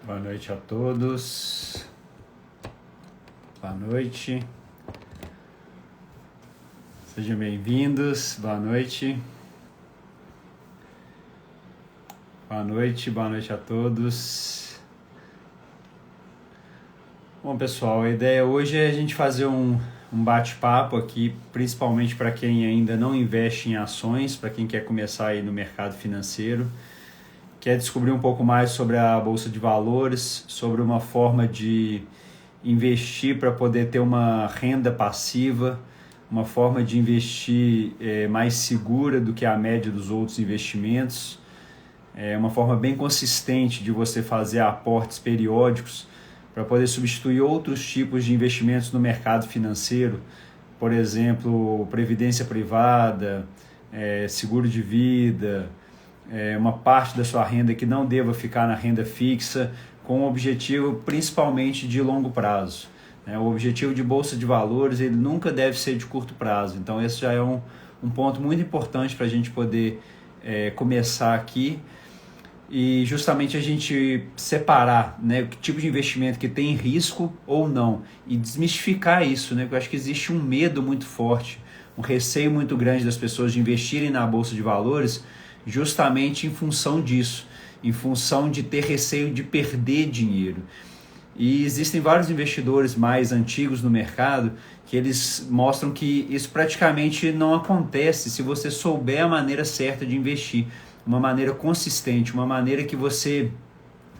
Boa noite a todos. Boa noite. Sejam bem-vindos. Boa noite. Boa noite a todos. Bom, pessoal, a ideia hoje é a gente fazer um bate-papo aqui, principalmente para quem ainda não investe em ações, para quem quer começar aí no mercado financeiro, quer descobrir um pouco mais sobre a Bolsa de Valores, sobre uma forma de investir para poder ter uma renda passiva, uma forma de investir mais segura do que a média dos outros investimentos, uma forma bem consistente de você fazer aportes periódicos para poder substituir outros tipos de investimentos no mercado financeiro, por exemplo, previdência privada, seguro de vida, uma parte da sua renda que não deva ficar na renda fixa, com o objetivo principalmente de longo prazo. O objetivo de Bolsa de Valores ele nunca deve ser de curto prazo, então esse já é um ponto muito importante para a gente poder começar aqui e justamente a gente separar, que tipo de investimento que tem risco ou não e desmistificar isso, porque eu acho que existe um medo muito forte, um receio muito grande das pessoas de investirem na Bolsa de Valores justamente em função disso, em função de ter receio de perder dinheiro. E existem vários investidores mais antigos no mercado que eles mostram que isso praticamente não acontece se você souber a maneira certa de investir, uma maneira consistente, uma maneira que você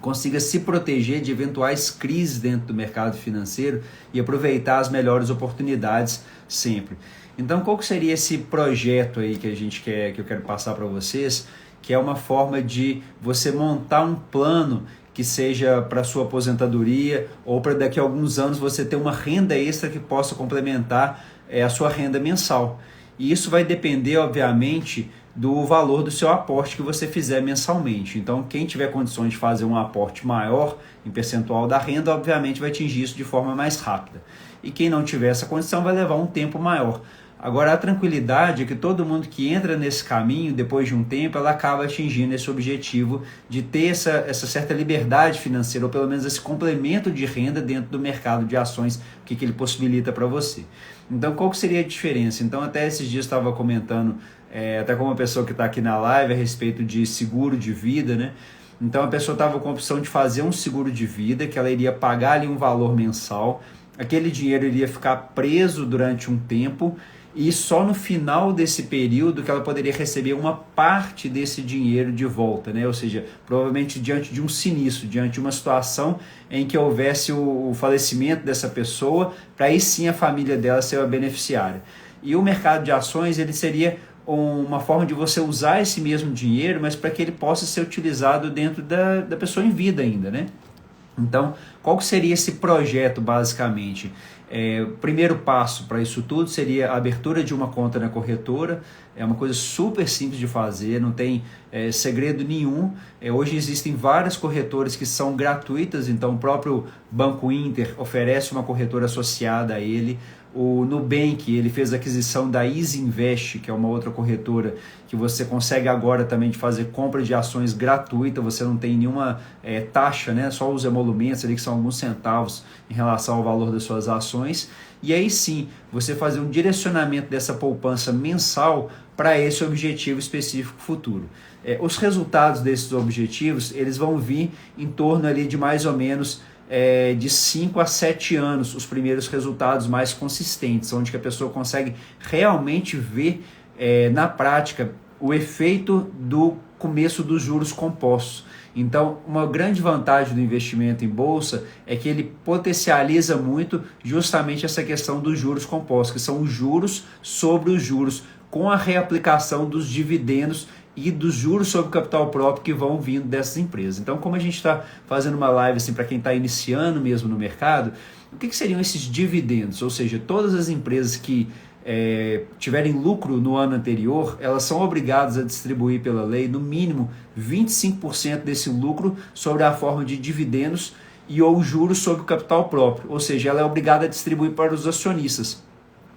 consiga se proteger de eventuais crises dentro do mercado financeiro e aproveitar as melhores oportunidades sempre. Então, qual que seria esse projeto aí que eu quero passar para vocês, que é uma forma de você montar um plano que seja para sua aposentadoria ou para daqui a alguns anos você ter uma renda extra que possa complementar a sua renda mensal. E isso vai depender, obviamente, do valor do seu aporte que você fizer mensalmente. Então, quem tiver condições de fazer um aporte maior em percentual da renda, obviamente vai atingir isso de forma mais rápida. E quem não tiver essa condição vai levar um tempo maior. Agora, a tranquilidade é que todo mundo que entra nesse caminho, depois de um tempo, ela acaba atingindo esse objetivo de ter essa certa liberdade financeira, ou pelo menos esse complemento de renda dentro do mercado de ações, que ele possibilita para você. Então, qual que seria a diferença? Então, até esses dias eu estava comentando, até com uma pessoa que está aqui na live, a respeito de seguro de vida, Então, a pessoa estava com a opção de fazer um seguro de vida, que ela iria pagar ali um valor mensal, aquele dinheiro iria ficar preso durante um tempo, e só no final desse período que ela poderia receber uma parte desse dinheiro de volta, Ou seja, provavelmente diante de um sinistro, diante de uma situação em que houvesse o falecimento dessa pessoa, para aí sim a família dela ser a beneficiária. E o mercado de ações ele seria uma forma de você usar esse mesmo dinheiro, mas para que ele possa ser utilizado dentro da pessoa em vida ainda, Então, qual que seria esse projeto basicamente? O primeiro passo para isso tudo seria a abertura de uma conta na corretora. É uma coisa super simples de fazer, não tem segredo nenhum. Hoje existem várias corretoras que são gratuitas, então o próprio Banco Inter oferece uma corretora associada a ele. O Nubank ele fez a aquisição da Easy Invest, que é uma outra corretora que você consegue agora também de fazer compra de ações gratuita, você não tem nenhuma taxa, só os emolumentos ali que são alguns centavos em relação ao valor das suas ações. E aí sim, você fazer um direcionamento dessa poupança mensal para esse objetivo específico futuro. Os resultados desses objetivos, eles vão vir em torno ali de mais ou menos de 5 a 7 anos, os primeiros resultados mais consistentes, onde que a pessoa consegue realmente ver na prática o efeito do começo dos juros compostos. Então, uma grande vantagem do investimento em bolsa é que ele potencializa muito justamente essa questão dos juros compostos, que são os juros sobre os juros, com a reaplicação dos dividendos e dos juros sobre o capital próprio que vão vindo dessas empresas. Então, como a gente está fazendo uma live assim, para quem está iniciando mesmo no mercado, o que seriam esses dividendos? Ou seja, todas as empresas que tiverem lucro no ano anterior, elas são obrigadas a distribuir pela lei, no mínimo, 25% desse lucro sobre a forma de dividendos e ou juros sobre o capital próprio. Ou seja, ela é obrigada a distribuir para os acionistas.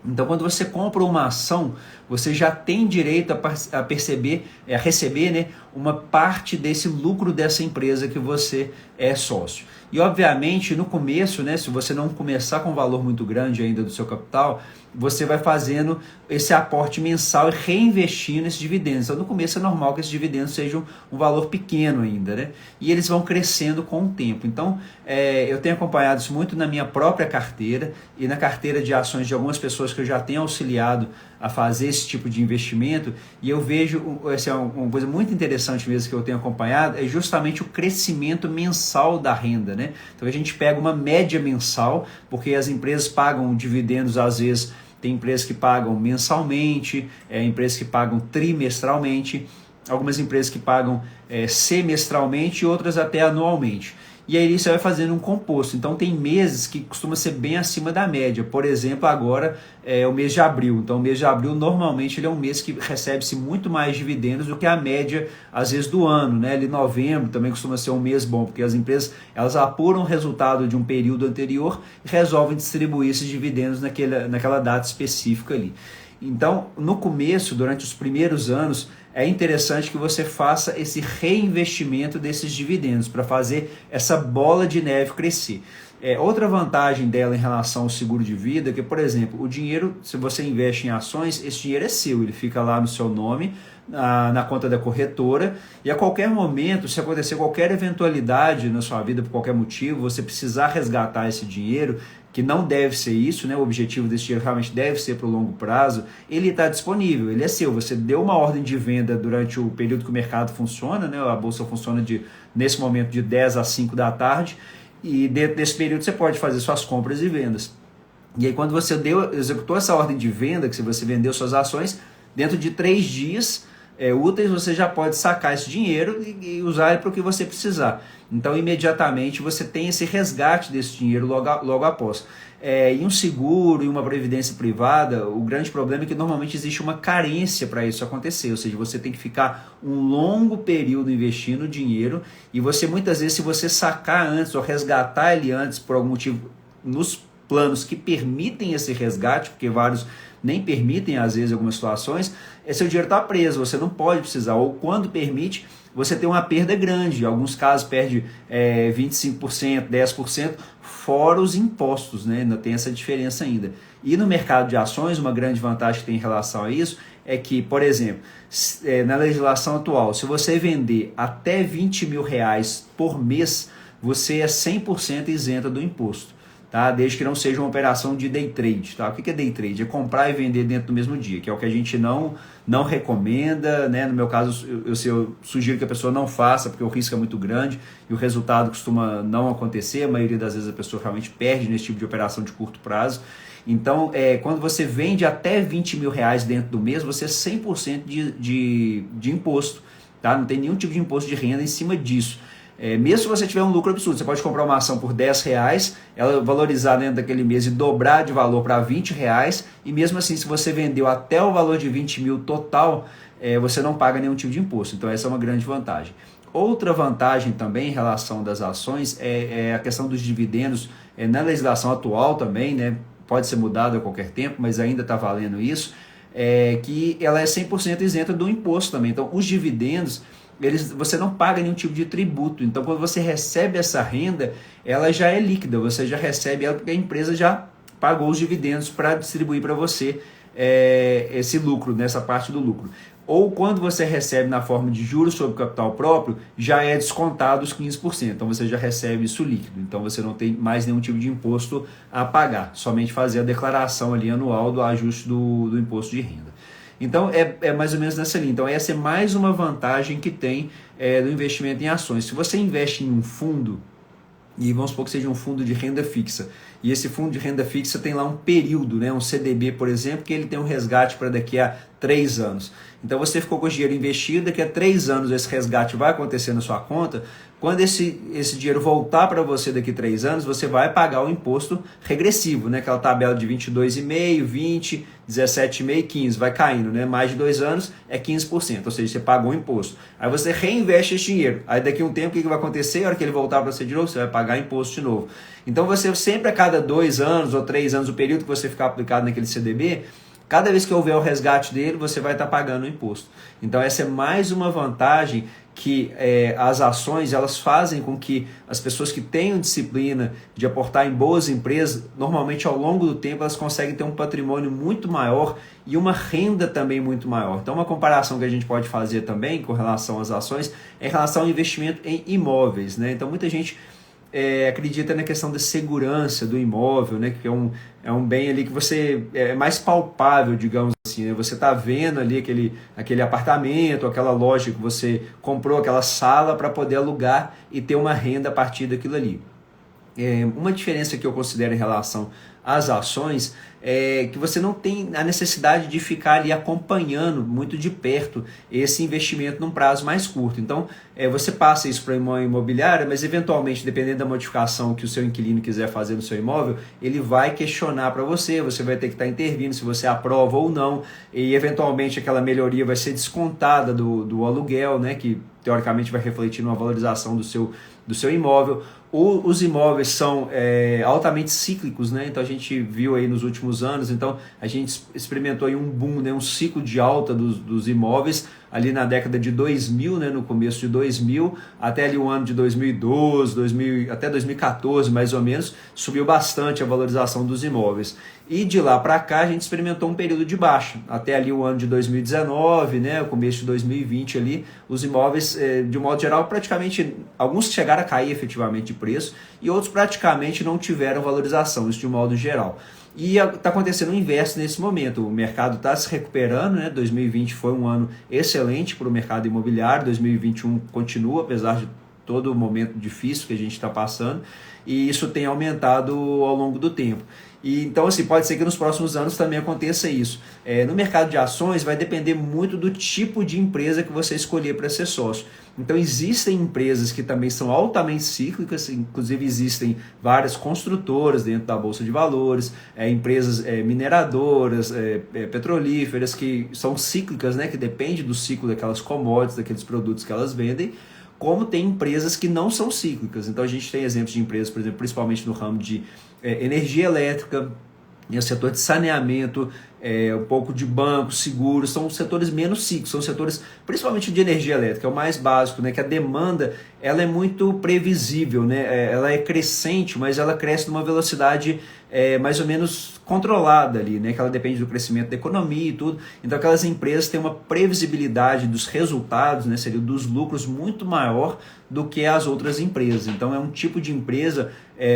Então, quando você compra uma ação, você já tem direito a receber, né, uma parte desse lucro dessa empresa que você é sócio. E, obviamente, no começo, né, se você não começar com um valor muito grande ainda do seu capital, você vai fazendo esse aporte mensal e reinvestindo esses dividendos. Então, no começo é normal que esses dividendos sejam um valor pequeno ainda, né? E eles vão crescendo com o tempo. Então, eu tenho acompanhado isso muito na minha própria carteira e na carteira de ações de algumas pessoas que eu já tenho auxiliado a fazer esse tipo de investimento, e eu vejo, uma coisa muito interessante mesmo que eu tenho acompanhado, é justamente o crescimento mensal da renda, né? Então a gente pega uma média mensal, porque as empresas pagam dividendos, às vezes tem empresas que pagam mensalmente, empresas que pagam trimestralmente, algumas empresas que pagam semestralmente e outras até anualmente. E aí você vai fazendo um composto. Então tem meses que costuma ser bem acima da média. Por exemplo, agora é o mês de abril. Então o mês de abril normalmente ele é um mês que recebe-se muito mais dividendos do que a média, às vezes, do ano, né? Ali novembro também costuma ser um mês bom, porque as empresas elas apuram o resultado de um período anterior e resolvem distribuir esses dividendos naquela data específica ali. Então, no começo, durante os primeiros anos, é interessante que você faça esse reinvestimento desses dividendos para fazer essa bola de neve crescer. Outra vantagem dela em relação ao seguro de vida é que, por exemplo, o dinheiro, se você investe em ações, esse dinheiro é seu, ele fica lá no seu nome, na conta da corretora, e a qualquer momento, se acontecer qualquer eventualidade na sua vida, por qualquer motivo, você precisar resgatar esse dinheiro, que não deve ser isso, né? O objetivo desse dinheiro realmente deve ser para o longo prazo, ele está disponível, ele é seu. Você deu uma ordem de venda durante o período que o mercado funciona, né? A bolsa funciona nesse momento de 10 às 5 da tarde, e dentro desse período você pode fazer suas compras e vendas. E aí quando você executou essa ordem de venda, que você vendeu suas ações, dentro de 3 dias úteis você já pode sacar esse dinheiro e usar ele para o que você precisar. Então imediatamente você tem esse resgate desse dinheiro logo após. Em um seguro, em uma previdência privada, o grande problema é que normalmente existe uma carência para isso acontecer, ou seja, você tem que ficar um longo período investindo dinheiro, e você muitas vezes, se você sacar antes ou resgatar ele antes por algum motivo nos planos que permitem esse resgate, porque vários nem permitem às vezes algumas situações, seu dinheiro está preso, você não pode precisar, ou quando permite, você tem uma perda grande, em alguns casos perde 25%, 10%, fora os impostos, né? Ainda tem essa diferença ainda. E no mercado de ações, uma grande vantagem que tem em relação a isso é que, por exemplo, na legislação atual, se você vender até R$20 mil por mês, você é 100% isenta do imposto. Tá? Desde que não seja uma operação de day trade. Tá? O que é day trade? É comprar e vender dentro do mesmo dia, que é o que a gente não recomenda, né? No meu caso, eu sugiro que a pessoa não faça, porque o risco é muito grande e o resultado costuma não acontecer. A maioria das vezes a pessoa realmente perde nesse tipo de operação de curto prazo. Então, quando você vende até R$20 mil dentro do mês, você é 100% de imposto. Tá? Não tem nenhum tipo de imposto de renda em cima disso. Mesmo se você tiver um lucro absurdo, você pode comprar uma ação por R$10, ela valorizar dentro daquele mês e dobrar de valor para R$20, e mesmo assim, se você vendeu até o valor de 20 mil total, você não paga nenhum tipo de imposto. Então essa é uma grande vantagem. Outra vantagem também em relação das ações é a questão dos dividendos. Na legislação atual também, né, pode ser mudado a qualquer tempo, mas ainda está valendo isso, que ela é 100% isenta do imposto também. Então os dividendos, você não paga nenhum tipo de tributo. Então quando você recebe essa renda, ela já é líquida, você já recebe ela porque a empresa já pagou os dividendos para distribuir para você esse lucro, nessa parte do lucro. Ou quando você recebe na forma de juros sobre capital próprio, já é descontado os 15%, então você já recebe isso líquido, então você não tem mais nenhum tipo de imposto a pagar, somente fazer a declaração ali anual do ajuste do imposto de renda. Então é mais ou menos nessa linha. Então essa é mais uma vantagem que tem do investimento em ações. Se você investe em um fundo, e vamos supor que seja um fundo de renda fixa, e esse fundo de renda fixa tem lá um período, né, um CDB, por exemplo, que ele tem um resgate para daqui a 3 anos. Então você ficou com o dinheiro investido, daqui a 3 anos esse resgate vai acontecer na sua conta. Quando esse dinheiro voltar para você daqui a 3 anos, você vai pagar o imposto regressivo, né? Aquela tabela de 22,5%, 20%, 17,5% e 15%, vai caindo, né? Mais de 2 anos é 15%, ou seja, você pagou o imposto. Aí você reinveste esse dinheiro. Aí daqui a um tempo o que vai acontecer? A hora que ele voltar para você de novo, você vai pagar imposto de novo. Então você sempre, a cada cada 2 anos ou 3 anos, o período que você ficar aplicado naquele CDB, cada vez que houver o resgate dele, você vai estar pagando o imposto. Então essa é mais uma vantagem que as ações elas fazem com que as pessoas que tenham disciplina de aportar em boas empresas, normalmente ao longo do tempo elas conseguem ter um patrimônio muito maior e uma renda também muito maior. Então uma comparação que a gente pode fazer também com relação às ações é em relação ao investimento em imóveis, né? Então muita gente acredita na questão da segurança do imóvel, né? Que é um bem ali que você é mais palpável, digamos assim, né? Você está vendo ali aquele apartamento, aquela loja que você comprou, aquela sala para poder alugar e ter uma renda a partir daquilo ali. Uma diferença que eu considero em relação às ações é que você não tem a necessidade de ficar ali acompanhando muito de perto esse investimento num prazo mais curto. Então, você passa isso para uma imobiliária, mas eventualmente, dependendo da modificação que o seu inquilino quiser fazer no seu imóvel, ele vai questionar para você vai ter que estar intervindo se você aprova ou não, e eventualmente aquela melhoria vai ser descontada do aluguel, né, que teoricamente vai refletir numa valorização do seu imóvel. Os imóveis são altamente cíclicos, né? Então a gente viu aí nos últimos anos, então a gente experimentou aí um boom, né? Um ciclo de alta dos imóveis ali na década de 2000, né? No começo de 2000, até ali o ano de 2012, até 2014 mais ou menos, subiu bastante a valorização dos imóveis. E de lá para cá a gente experimentou um período de baixa, até ali o ano de 2019, né? O começo de 2020 ali, os imóveis, de um modo geral, praticamente, alguns chegaram a cair efetivamente de preço e outros praticamente não tiveram valorização, isso de um modo geral. E está acontecendo o inverso nesse momento, o mercado está se recuperando, né? 2020 foi um ano excelente para o mercado imobiliário, 2021 continua, apesar de todo o momento difícil que a gente está passando, e isso tem aumentado ao longo do tempo. E, então, assim, pode ser que nos próximos anos também aconteça isso. No mercado de ações vai depender muito do tipo de empresa que você escolher para ser sócio. Então existem empresas que também são altamente cíclicas, inclusive existem várias construtoras dentro da Bolsa de Valores, empresas mineradoras, petrolíferas que são cíclicas, né, que depende do ciclo daquelas commodities, daqueles produtos que elas vendem, como tem empresas que não são cíclicas. Então a gente tem exemplos de empresas, por exemplo, principalmente no ramo de energia elétrica, no setor de saneamento, um pouco de banco, seguros, são setores menos cíclicos, são setores principalmente de energia elétrica, é o mais básico, né, que a demanda ela é muito previsível, né, ela é crescente, mas ela cresce numa velocidade mais ou menos controlada ali, né, que ela depende do crescimento da economia e tudo, então aquelas empresas têm uma previsibilidade dos resultados, né, seria dos lucros muito maior do que as outras empresas, então é um tipo de empresa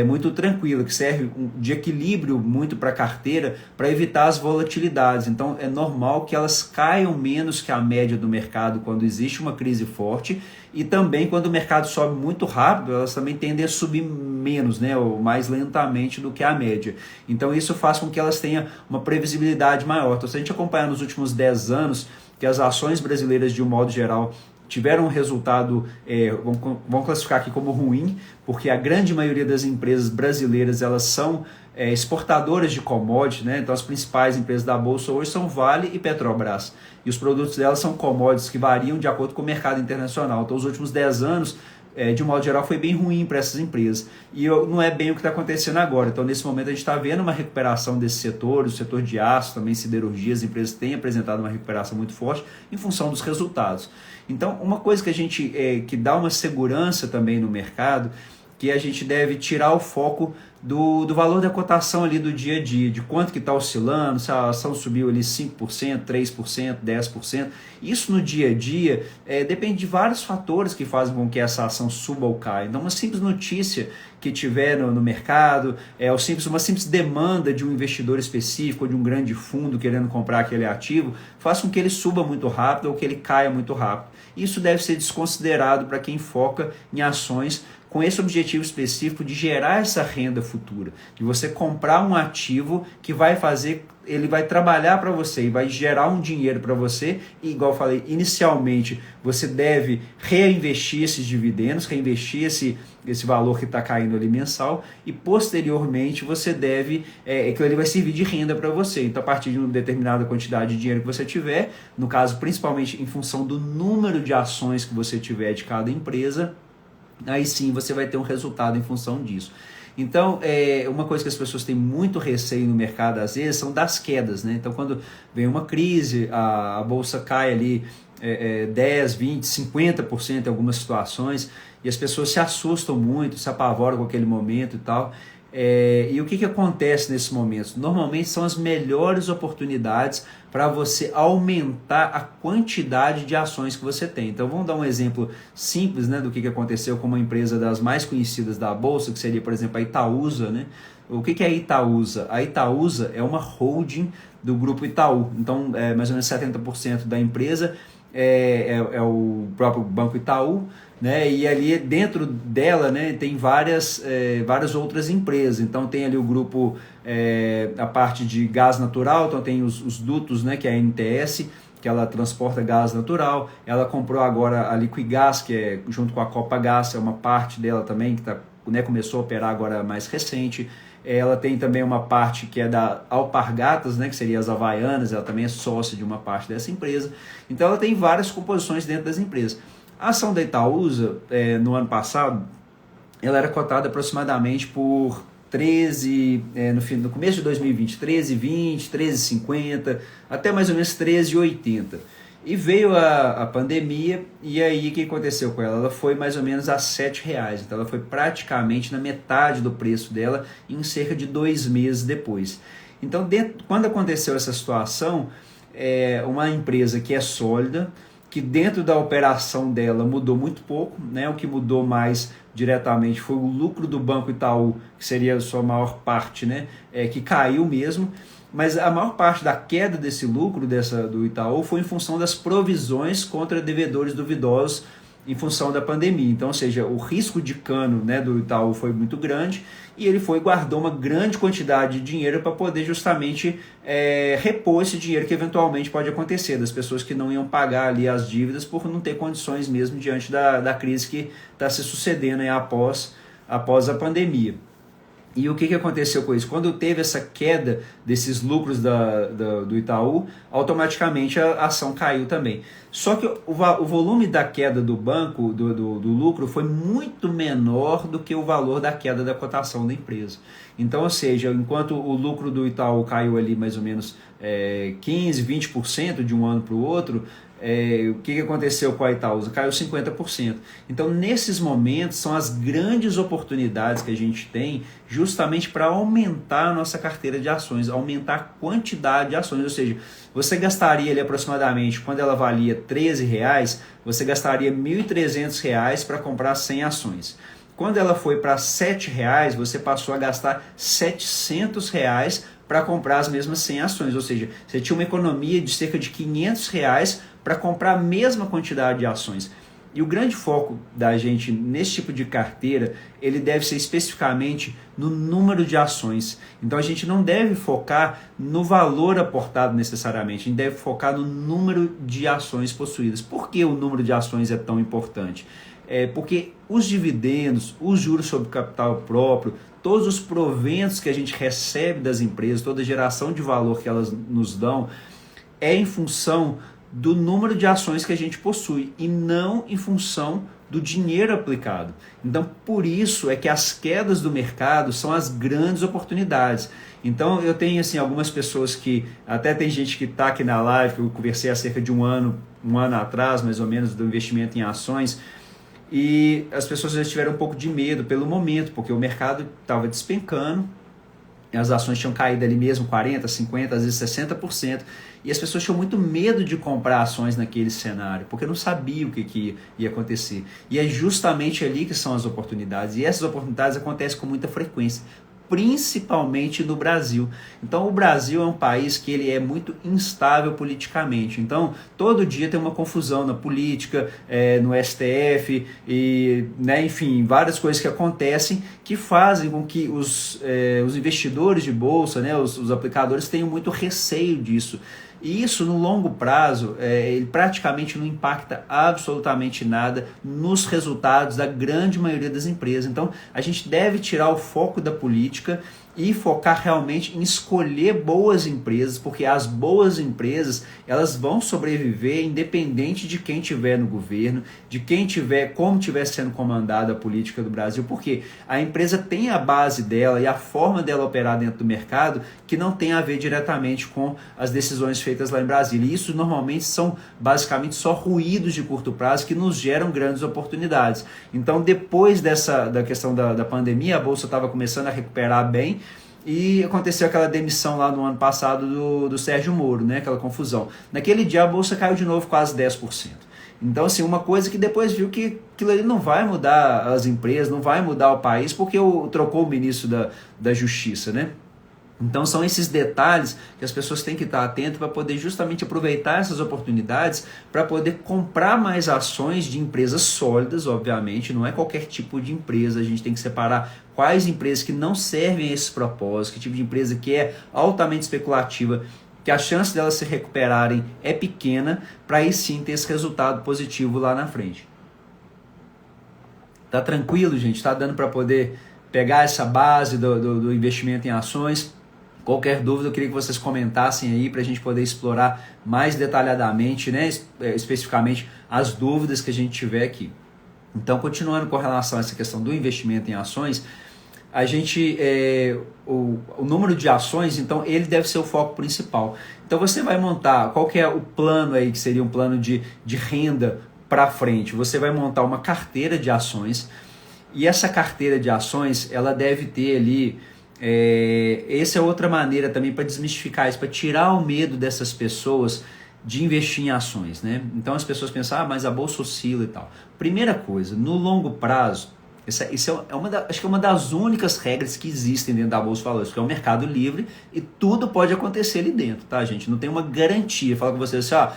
muito tranquila, que serve de equilíbrio muito para a carteira, para evitar as volatilidades. Então é normal que elas caiam menos que a média do mercado quando existe uma crise forte, e também quando o mercado sobe muito rápido, elas também tendem a subir menos, né, ou mais lentamente do que a média. Então isso faz com que elas tenham uma previsibilidade maior. Então se a gente acompanhar nos últimos 10 anos, que as ações brasileiras de um modo geral tiveram um resultado, vamos classificar aqui como ruim, porque a grande maioria das empresas brasileiras elas são exportadoras de commodities, né? Então as principais empresas da Bolsa hoje são Vale e Petrobras, e os produtos delas são commodities que variam de acordo com o mercado internacional. Então os últimos 10 anos, de um modo geral, foi bem ruim para essas empresas, e não é bem o que está acontecendo agora. Então nesse momento a gente está vendo uma recuperação desse setor, o setor de aço, também siderurgia, as empresas têm apresentado uma recuperação muito forte em função dos resultados. Então uma coisa que a gente que dá uma segurança também no mercado, que a gente deve tirar o foco do valor da cotação ali do dia a dia, de quanto que está oscilando, se a ação subiu ali 5%, 3%, 10%. Isso no dia a dia depende de vários fatores que fazem com que essa ação suba ou caia. Então uma simples notícia que tiver no mercado, uma simples demanda de um investidor específico ou de um grande fundo querendo comprar aquele ativo, faz com que ele suba muito rápido ou que ele caia muito rápido. Isso deve ser desconsiderado para quem foca em ações com esse objetivo específico de gerar essa renda futura, de você comprar um ativo que vai fazer, ele vai trabalhar para você e vai gerar um dinheiro para você, e igual eu falei, inicialmente você deve reinvestir esses dividendos, reinvestir esse valor que está caindo ali mensal, e posteriormente você deve, que ele vai servir de renda para você. Então a partir de uma determinada quantidade de dinheiro que você tiver, no caso principalmente em função do número de ações que você tiver de cada empresa, aí sim você vai ter um resultado em função disso. Então, uma coisa que as pessoas têm muito receio no mercado, às vezes, são das quedas, né? Então, quando vem uma crise, a bolsa cai ali 10, 20, 50% em algumas situações, e as pessoas se assustam muito, se apavoram com aquele momento e tal. E o que acontece nesses momentos? Normalmente são as melhores oportunidades para você aumentar a quantidade de ações que você tem. Então vamos dar um exemplo simples, né, do que aconteceu com uma empresa das mais conhecidas da Bolsa, que seria, por exemplo, a Itaúsa, né? O que é a Itaúsa? A Itaúsa é uma holding do grupo Itaú. Então, mais ou menos 70% da empresa é o próprio Banco Itaú, né? E ali dentro dela, né, tem várias outras empresas. Então tem ali o grupo, a parte de gás natural, então tem os dutos, né, que é a NTS, que ela transporta gás natural. Ela comprou agora a Liquigás, que é junto com a Copagás, é uma parte dela também que começou a operar agora mais recente. Ela tem também uma parte que é da Alpargatas, né, que seria as Havaianas, ela também é sócia de uma parte dessa empresa. Então ela tem várias composições dentro das empresas. A ação da Itaúsa, no ano passado, ela era cotada aproximadamente por 13, no começo de 2020, 13,20, 13,50, até mais ou menos 13,80. E veio a pandemia, e aí o que aconteceu com ela? Ela foi mais ou menos a R$7, então ela foi praticamente na metade do preço dela em cerca de 2 meses depois. Então, quando aconteceu essa situação, uma empresa que é sólida, que dentro da operação dela mudou muito pouco, né? O que mudou mais diretamente foi o lucro do Banco Itaú, que seria a sua maior parte, né? Que caiu mesmo, mas a maior parte da queda desse lucro do Itaú foi em função das provisões contra devedores duvidosos em função da pandemia. Então, ou seja, o risco de cano, né, do Itaú foi muito grande, e ele guardou uma grande quantidade de dinheiro para poder justamente repor esse dinheiro que eventualmente pode acontecer, das pessoas que não iam pagar ali as dívidas por não ter condições mesmo diante da crise que está se sucedendo aí após a pandemia. E o que aconteceu com isso? Quando teve essa queda desses lucros do Itaú, automaticamente a ação caiu também. Só que o volume da queda do banco, do lucro, foi muito menor do que o valor da queda da cotação da empresa. Então, ou seja, enquanto o lucro do Itaú caiu ali mais ou menos 15%, 20% de um ano para o outro, o que aconteceu com a Itaúsa? Caiu 50%. Então, nesses momentos, são as grandes oportunidades que a gente tem justamente para aumentar a nossa carteira de ações, aumentar a quantidade de ações. Ou seja, você gastaria ali aproximadamente, quando ela valia R$13, você gastaria R$1.300 para comprar 100 ações. Quando ela foi para R$7, você passou a gastar R$700 para comprar as mesmas 100 ações. Ou seja, você tinha uma economia de cerca de R$500 para comprar a mesma quantidade de ações. E o grande foco da gente nesse tipo de carteira, ele deve ser especificamente no número de ações. Então a gente não deve focar no valor aportado necessariamente, a gente deve focar no número de ações possuídas. Por que o número de ações é tão importante? Porque os dividendos, os juros sobre capital próprio, todos os proventos que a gente recebe das empresas, toda a geração de valor que elas nos dão, é em função do número de ações que a gente possui e não em função do dinheiro aplicado. Então, por isso é que as quedas do mercado são as grandes oportunidades. Então, eu tenho assim algumas pessoas que, até tem gente que está aqui na live, que eu conversei há cerca de um ano atrás, mais ou menos, do investimento em ações, e as pessoas já tiveram um pouco de medo pelo momento, porque o mercado estava despencando, as ações tinham caído ali mesmo 40%, 50%, às vezes 60%, e as pessoas tinham muito medo de comprar ações naquele cenário, porque não sabiam o que ia acontecer. E é justamente ali que são as oportunidades, e essas oportunidades acontecem com muita frequência, principalmente no Brasil. Então o Brasil é um país que ele é muito instável politicamente, então todo dia tem uma confusão na política, no STF, e, né, enfim, várias coisas que acontecem que fazem com que os investidores de bolsa, né, os aplicadores tenham muito receio disso. E isso, no longo prazo, ele praticamente não impacta absolutamente nada nos resultados da grande maioria das empresas. Então, a gente deve tirar o foco da política e focar realmente em escolher boas empresas, porque as boas empresas, elas vão sobreviver independente de quem tiver no governo, de quem tiver, como estiver sendo comandada a política do Brasil, porque a empresa tem a base dela e a forma dela operar dentro do mercado que não tem a ver diretamente com as decisões feitas lá em Brasília. E isso normalmente são basicamente só ruídos de curto prazo que nos geram grandes oportunidades. Então, depois da questão da pandemia, a Bolsa estava começando a recuperar bem, e aconteceu aquela demissão lá no ano passado do Sérgio Moro, né? Aquela confusão. Naquele dia a Bolsa caiu de novo quase 10%. Então, assim, uma coisa que depois viu que aquilo ali não vai mudar as empresas, não vai mudar o país, porque trocou o ministro da Justiça, né? Então são esses detalhes que as pessoas têm que estar atentas para poder justamente aproveitar essas oportunidades para poder comprar mais ações de empresas sólidas, obviamente, não é qualquer tipo de empresa, a gente tem que separar quais empresas que não servem a esses propósitos, que tipo de empresa que é altamente especulativa, que a chance delas se recuperarem é pequena, para aí sim ter esse resultado positivo lá na frente. Tá tranquilo, gente? Tá dando para poder pegar essa base do investimento em ações? Qualquer dúvida, eu queria que vocês comentassem aí para a gente poder explorar mais detalhadamente, né, especificamente as dúvidas que a gente tiver aqui. Então, continuando com relação a essa questão do investimento em ações, a gente, o número de ações, então, ele deve ser o foco principal. Então, você vai montar, qual que é o plano aí, que seria um plano de renda para frente? Você vai montar uma carteira de ações, e essa carteira de ações, ela deve ter ali... essa é outra maneira também para desmistificar isso, para tirar o medo dessas pessoas de investir em ações, né? Então as pessoas pensam, mas a bolsa oscila e tal. Primeira coisa, no longo prazo, isso acho que é uma das únicas regras que existem dentro da Bolsa de Valores, que é o mercado livre e tudo pode acontecer ali dentro, tá, gente? Não tem uma garantia. Fala com vocês assim,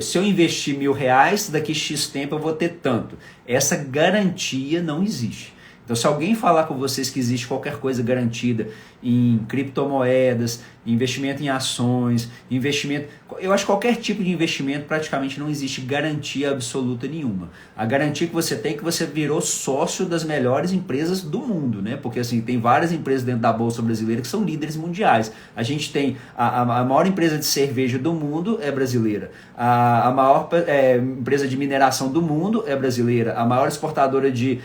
se eu investir R$1.000, daqui X tempo eu vou ter tanto. Essa garantia não existe. Então, se alguém falar com vocês que existe qualquer coisa garantida em criptomoedas, investimento em ações, investimento... Eu acho que qualquer tipo de investimento praticamente não existe garantia absoluta nenhuma. A garantia que você tem é que você virou sócio das melhores empresas do mundo, né? Porque assim, tem várias empresas dentro da Bolsa Brasileira que são líderes mundiais. A gente tem a maior empresa de cerveja do mundo é brasileira. A maior empresa de mineração do mundo é brasileira. A maior exportadora de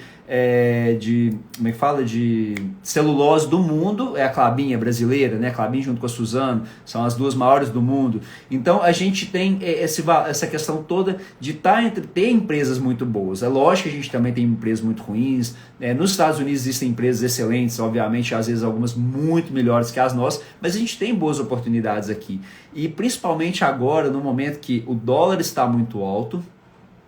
como é que fala? De celulose do mundo é a Klabin, brasileira, né? A Klabin junto com a Suzano, são as duas maiores do mundo. Então a gente tem essa questão toda de ter empresas muito boas. É lógico que a gente também tem empresas muito ruins. Nos Estados Unidos existem empresas excelentes, obviamente, às vezes algumas muito melhores que as nossas, mas a gente tem boas oportunidades aqui. E principalmente agora, no momento que o dólar está muito alto,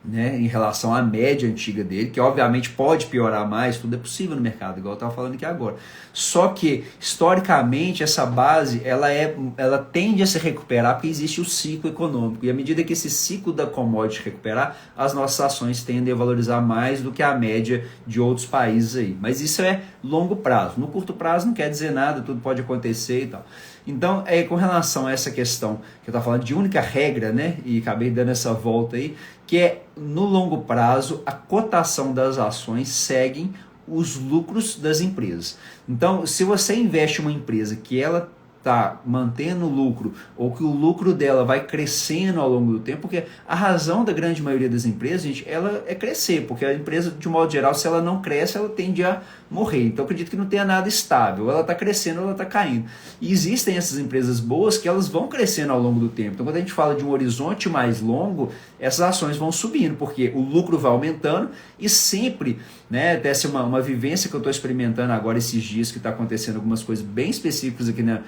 né, em relação à média antiga dele, que obviamente pode piorar mais, tudo é possível no mercado, igual eu estava falando aqui agora. Só que, historicamente, essa base ela tende a se recuperar porque existe o ciclo econômico. E à medida que esse ciclo da commodity recuperar, as nossas ações tendem a valorizar mais do que a média de outros países aí. Mas isso é longo prazo. No curto prazo não quer dizer nada, tudo pode acontecer e tal. Então, com relação a essa questão que eu estava falando de única regra, né, e acabei dando essa volta aí, que é no longo prazo a cotação das ações seguem os lucros das empresas. Então, se você investe em uma empresa que ela está mantendo o lucro, ou que o lucro dela vai crescendo ao longo do tempo, porque a razão da grande maioria das empresas, gente, ela é crescer, porque a empresa, de modo geral, se ela não cresce, ela tende a morrer. Então, eu acredito que não tenha nada estável, ela está crescendo ou ela está caindo. E existem essas empresas boas que elas vão crescendo ao longo do tempo. Então, quando a gente fala de um horizonte mais longo, essas ações vão subindo, porque o lucro vai aumentando e sempre, né, dessa uma vivência que eu estou experimentando agora esses dias, que está acontecendo algumas coisas bem específicas aqui na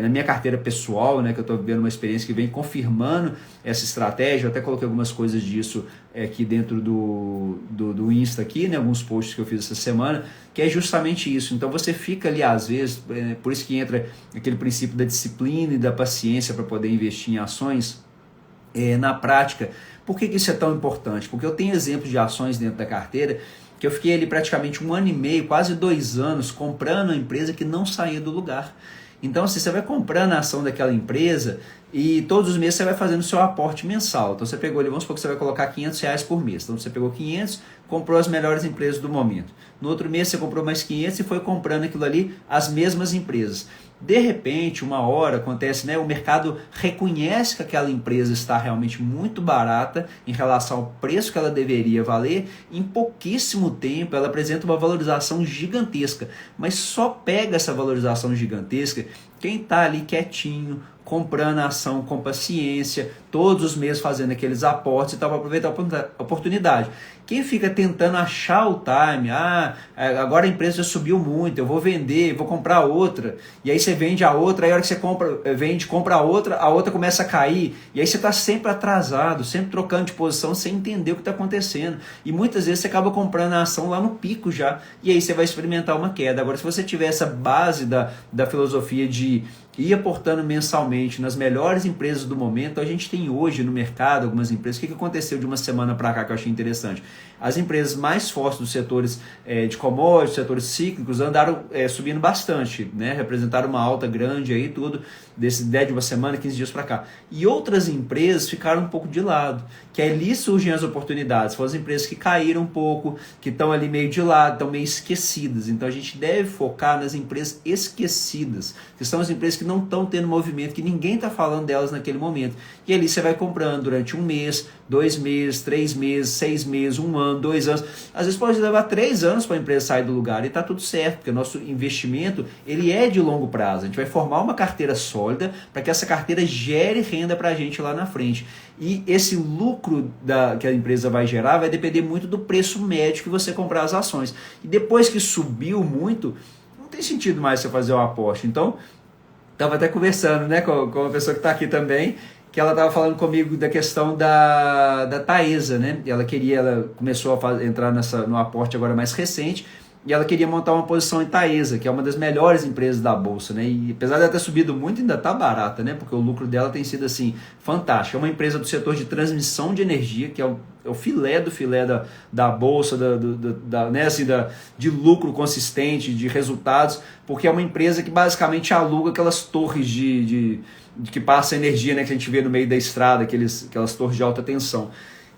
minha carteira pessoal, né, que eu estou vivendo uma experiência que vem confirmando essa estratégia. Eu até coloquei algumas coisas disso aqui dentro do Insta aqui, né, alguns posts que eu fiz essa semana, que é justamente isso. Então você fica ali às vezes, por isso que entra aquele princípio da disciplina e da paciência para poder investir em ações. Na prática, por que isso é tão importante? Porque eu tenho exemplos de ações dentro da carteira que eu fiquei ali praticamente 1 ano e meio, quase 2 anos, comprando uma empresa que não saía do lugar. Então, se você vai comprando a ação daquela empresa, e todos os meses você vai fazendo o seu aporte mensal. Então você pegou ali, vamos supor que você vai colocar R$ 500 por mês. Então você pegou 500, comprou as melhores empresas do momento. No outro mês você comprou mais 500 e foi comprando aquilo ali, as mesmas empresas. De repente, uma hora acontece, né? O mercado reconhece que aquela empresa está realmente muito barata em relação ao preço que ela deveria valer. Em pouquíssimo tempo, ela apresenta uma valorização gigantesca. Mas só pega essa valorização gigantesca quem está ali quietinho, comprando a ação com paciência, todos os meses fazendo aqueles aportes e tal, para aproveitar a oportunidade. Quem fica tentando achar o time, agora a empresa já subiu muito, eu vou vender, vou comprar outra, e aí você vende a outra, aí a hora que você compra a outra começa a cair, e aí você está sempre atrasado, sempre trocando de posição, sem entender o que está acontecendo. E muitas vezes você acaba comprando a ação lá no pico já, e aí você vai experimentar uma queda. Agora, se você tiver essa base da filosofia de ir aportando mensalmente nas melhores empresas do momento, a gente tem hoje no mercado algumas empresas. O que aconteceu de uma semana para cá que eu achei interessante? As empresas mais fortes dos setores de commodities, setores cíclicos, andaram subindo bastante, né? Representaram uma alta grande aí, tudo, de uma semana, 15 dias para cá. E outras empresas ficaram um pouco de lado, que ali surgem as oportunidades. Foram as empresas que caíram um pouco, que estão ali meio de lado, estão meio esquecidas. Então a gente deve focar nas empresas esquecidas, que são as empresas que não estão tendo movimento, que ninguém está falando delas naquele momento. E ali você vai comprando durante 1 mês, 2 meses, 3 meses, 6 meses, 1 ano, 2 anos. Às vezes pode levar 3 anos para a empresa sair do lugar e está tudo certo, porque o nosso investimento ele é de longo prazo. A gente vai formar uma carteira sólida para que essa carteira gere renda para a gente lá na frente. E esse lucro que a empresa vai gerar vai depender muito do preço médio que você comprar as ações. E depois que subiu muito, não tem sentido mais você fazer uma aposta. Então, estava até conversando, né, com uma pessoa que está aqui também, que ela estava falando comigo da questão da Taesa, né? Ela começou a entrar no aporte agora mais recente, e ela queria montar uma posição em Taesa, que é uma das melhores empresas da bolsa, né? E apesar de ela ter subido muito, ainda está barata, né? Porque o lucro dela tem sido assim fantástico. É uma empresa do setor de transmissão de energia, que é o filé do filé da bolsa, né? Assim, de lucro consistente, de resultados, porque é uma empresa que basicamente aluga aquelas torres de que passa energia, né? Que a gente vê no meio da estrada, aquelas torres de alta tensão.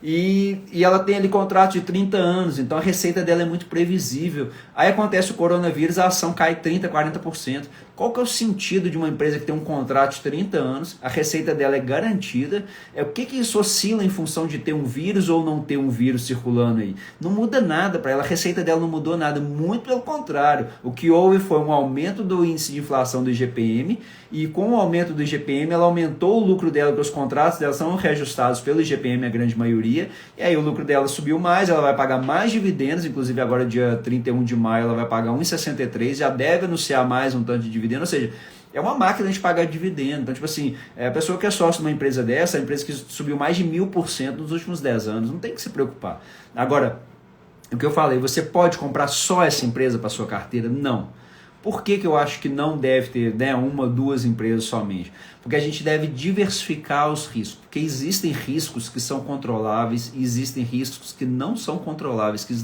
E ela tem ali contrato de 30 anos, então a receita dela é muito previsível. Aí acontece o coronavírus, a ação cai 30%, 40%. Qual que é o sentido de uma empresa que tem um contrato de 30 anos, a receita dela é garantida? O que isso oscila em função de ter um vírus ou não ter um vírus circulando aí? Não muda nada para ela, a receita dela não mudou nada, muito pelo contrário. O que houve foi um aumento do índice de inflação do IGPM, e com o aumento do IGPM ela aumentou o lucro dela, porque os contratos dela são reajustados pelo IGPM, a grande maioria, e aí o lucro dela subiu mais, ela vai pagar mais dividendos, inclusive agora dia 31 de maio ela vai pagar 1,63, já deve anunciar mais um tanto de dividendo, ou seja, é uma máquina de pagar dividendo. Então, tipo assim, a pessoa que é sócio de uma empresa dessa, a empresa que subiu mais de 1000% nos últimos 10 anos, não tem que se preocupar. Agora, o que eu falei, você pode comprar só essa empresa para sua carteira? Não. Por que eu acho que não deve ter, né, 1, 2 empresas somente? Porque a gente deve diversificar os riscos. Porque existem riscos que são controláveis e existem riscos que não são controláveis, que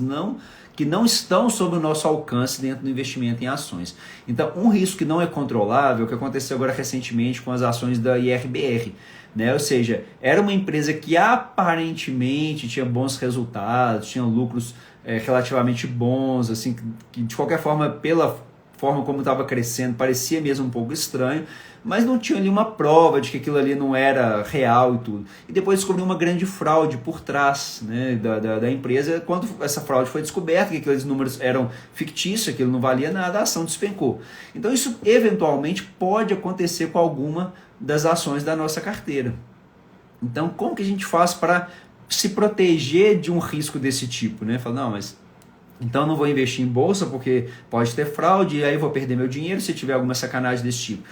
não estão sob o nosso alcance dentro do investimento em ações. Então, um risco que não é controlável, o que aconteceu agora recentemente com as ações da IRBR, né? Ou seja, era uma empresa que aparentemente tinha bons resultados, tinha lucros relativamente bons, assim, que de qualquer forma, pela forma como estava crescendo, parecia mesmo um pouco estranho, mas não tinha ali uma prova de que aquilo ali não era real e tudo. E depois descobriu uma grande fraude por trás, né, da empresa. Quando essa fraude foi descoberta, que aqueles números eram fictícios, aquilo não valia nada, a ação despencou. Então isso eventualmente pode acontecer com alguma das ações da nossa carteira. Então como que a gente faz para se proteger de um risco desse tipo, né? Fala, não, mas então não vou investir em bolsa porque pode ter fraude e aí eu vou perder meu dinheiro se tiver alguma sacanagem desse tipo.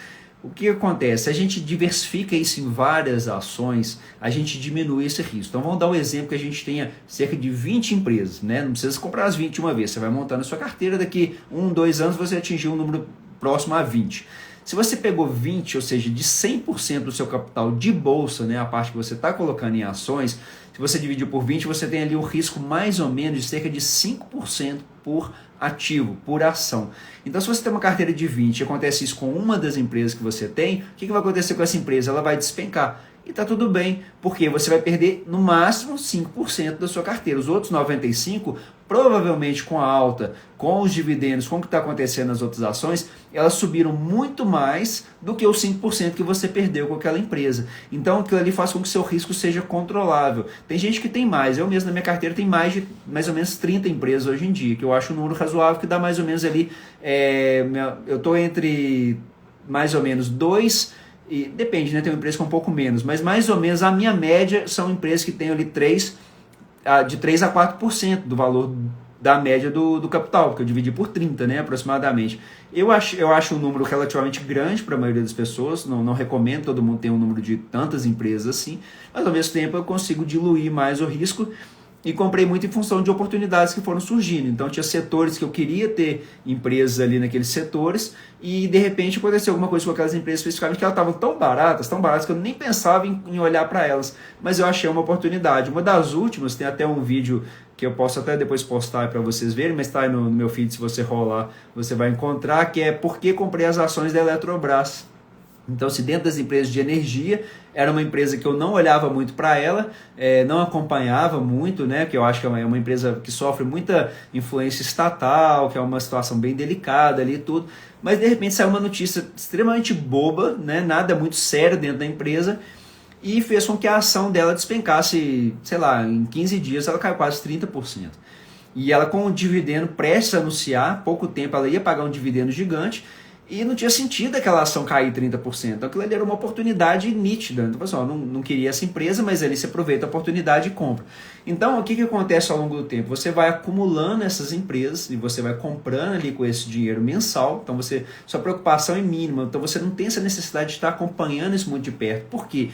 O que acontece? Se a gente diversifica isso em várias ações, a gente diminui esse risco. Então vamos dar um exemplo que a gente tenha cerca de 20 empresas, né? Não precisa comprar as 20 de uma vez, você vai montando a sua carteira, daqui 1, 2 anos você atingiu um número próximo a 20. Se você pegou 20, ou seja, de 100% do seu capital de bolsa, né, a parte que você está colocando em ações, se você dividir por 20, você tem ali o risco mais ou menos de cerca de 5% por ativo, por ação. Então, se você tem uma carteira de 20 e acontece isso com uma das empresas que você tem, o que vai acontecer com essa empresa? Ela vai despencar. E tá tudo bem, porque você vai perder no máximo 5% da sua carteira. Os outros 95%, provavelmente com a alta, com os dividendos, com o que está acontecendo nas outras ações, elas subiram muito mais do que os 5% que você perdeu com aquela empresa. Então aquilo ali faz com que seu risco seja controlável. Tem gente que tem mais, eu mesmo na minha carteira tenho mais ou menos 30 empresas hoje em dia, que eu acho um número razoável, que dá mais ou menos ali, eu estou entre mais ou menos 2. E depende, né? Tem uma empresa com um pouco menos, mas mais ou menos a minha média são empresas que têm ali de 3 a 4% do valor da média do capital, que eu dividi por 30, né, aproximadamente. Eu acho um número relativamente grande para a maioria das pessoas, não recomendo todo mundo ter um número de tantas empresas assim, mas ao mesmo tempo eu consigo diluir mais o risco. E comprei muito em função de oportunidades que foram surgindo. Então tinha setores que eu queria ter empresas ali naqueles setores e de repente aconteceu alguma coisa com aquelas empresas especificamente que elas estavam tão baratas que eu nem pensava em olhar para elas. Mas eu achei uma oportunidade. Uma das últimas, tem até um vídeo que eu posso até depois postar para vocês verem, mas está aí no meu feed, se você rolar, você vai encontrar, que é por que comprei as ações da Eletrobras. Então, se dentro das empresas de energia, era uma empresa que eu não olhava muito para ela, não acompanhava muito, né, que eu acho que é uma empresa que sofre muita influência estatal, que é uma situação bem delicada ali e tudo, mas de repente saiu uma notícia extremamente boba, né, nada muito sério dentro da empresa, e fez com que a ação dela despencasse, sei lá, em 15 dias ela caiu quase 30%. E ela com o dividendo prestes a anunciar, pouco tempo ela ia pagar um dividendo gigante, e não tinha sentido aquela ação cair 30%. Então aquilo ali era uma oportunidade nítida. Então, pessoal, não queria essa empresa, mas ali você aproveita a oportunidade e compra. Então, o que acontece ao longo do tempo? Você vai acumulando essas empresas e você vai comprando ali com esse dinheiro mensal. Então, sua preocupação é mínima. Então, você não tem essa necessidade de estar acompanhando isso muito de perto. Por quê?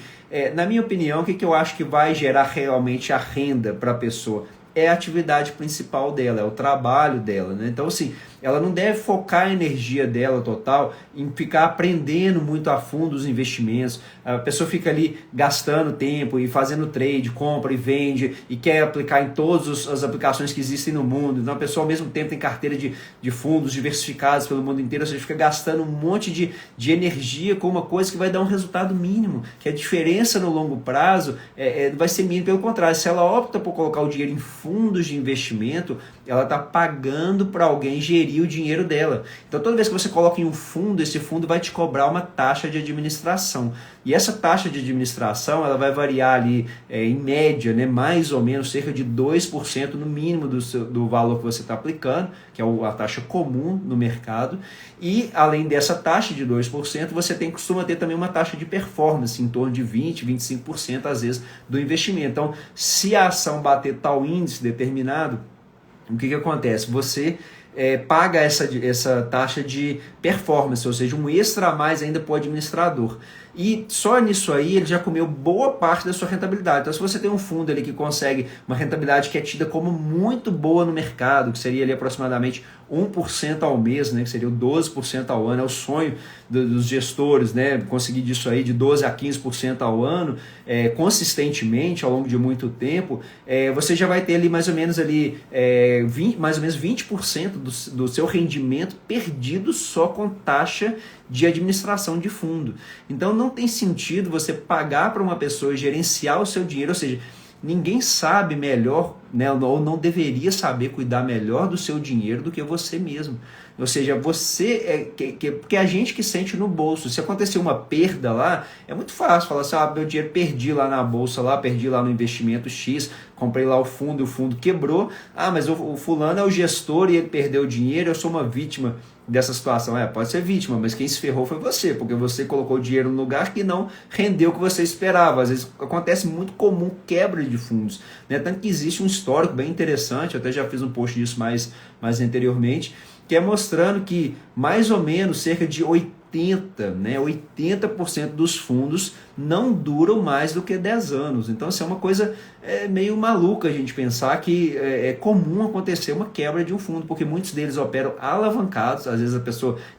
Na minha opinião, o que eu acho que vai gerar realmente a renda para a pessoa? É a atividade principal dela, é o trabalho dela, né? Então, assim, ela não deve focar a energia dela total em ficar aprendendo muito a fundo os investimentos. A pessoa fica ali gastando tempo e fazendo trade, compra e vende e quer aplicar em todas as aplicações que existem no mundo. Então, a pessoa ao mesmo tempo tem carteira de fundos diversificados pelo mundo inteiro, ou seja, fica gastando um monte de energia com uma coisa que vai dar um resultado mínimo, que a diferença no longo prazo vai ser mínima. Pelo contrário, se ela opta por colocar o dinheiro em fundos de investimento, ela está pagando para alguém gerir o dinheiro dela. Então toda vez que você coloca em um fundo, esse fundo vai te cobrar uma taxa de administração. E essa taxa de administração ela vai variar ali em média, né, mais ou menos cerca de 2% no mínimo do valor que você está aplicando, que é a taxa comum no mercado. E além dessa taxa de 2%, você costuma ter também uma taxa de performance em torno de 20%, 25% às vezes do investimento. Então, se a ação bater tal índice determinado, o que acontece? Você paga essa taxa de performance, ou seja, um extra a mais ainda para o administrador. E só nisso aí ele já comeu boa parte da sua rentabilidade. Então, se você tem um fundo ali que consegue uma rentabilidade que é tida como muito boa no mercado, que seria ali aproximadamente 1% ao mês, né, que seria o 12% ao ano, é o sonho dos gestores, né, conseguir disso aí de 12% a 15% ao ano, consistentemente ao longo de muito tempo, você já vai ter ali mais ou menos 20% do seu rendimento perdido só com taxa de administração de fundo. Então não tem sentido você pagar para uma pessoa gerenciar o seu dinheiro, ou seja, ninguém sabe melhor, né, ou não deveria saber cuidar melhor do seu dinheiro do que você mesmo. Ou seja, você porque é a gente que sente no bolso. Se acontecer uma perda lá, é muito fácil falar assim, meu dinheiro perdi lá na bolsa, perdi lá no investimento X, comprei lá o fundo quebrou. Mas o fulano é o gestor e ele perdeu o dinheiro, eu sou uma vítima dessa situação. Pode ser vítima, mas quem se ferrou foi você, porque você colocou o dinheiro no lugar que não rendeu o que você esperava. Às vezes acontece muito comum quebra de fundos, né? Tanto que existe um histórico bem interessante, eu até já fiz um post disso mais anteriormente, que é mostrando que mais ou menos cerca de 80% dos fundos não duram mais do que 10 anos. Então, assim, é uma coisa meio maluca a gente pensar que é comum acontecer uma quebra de um fundo, porque muitos deles operam alavancados. Às vezes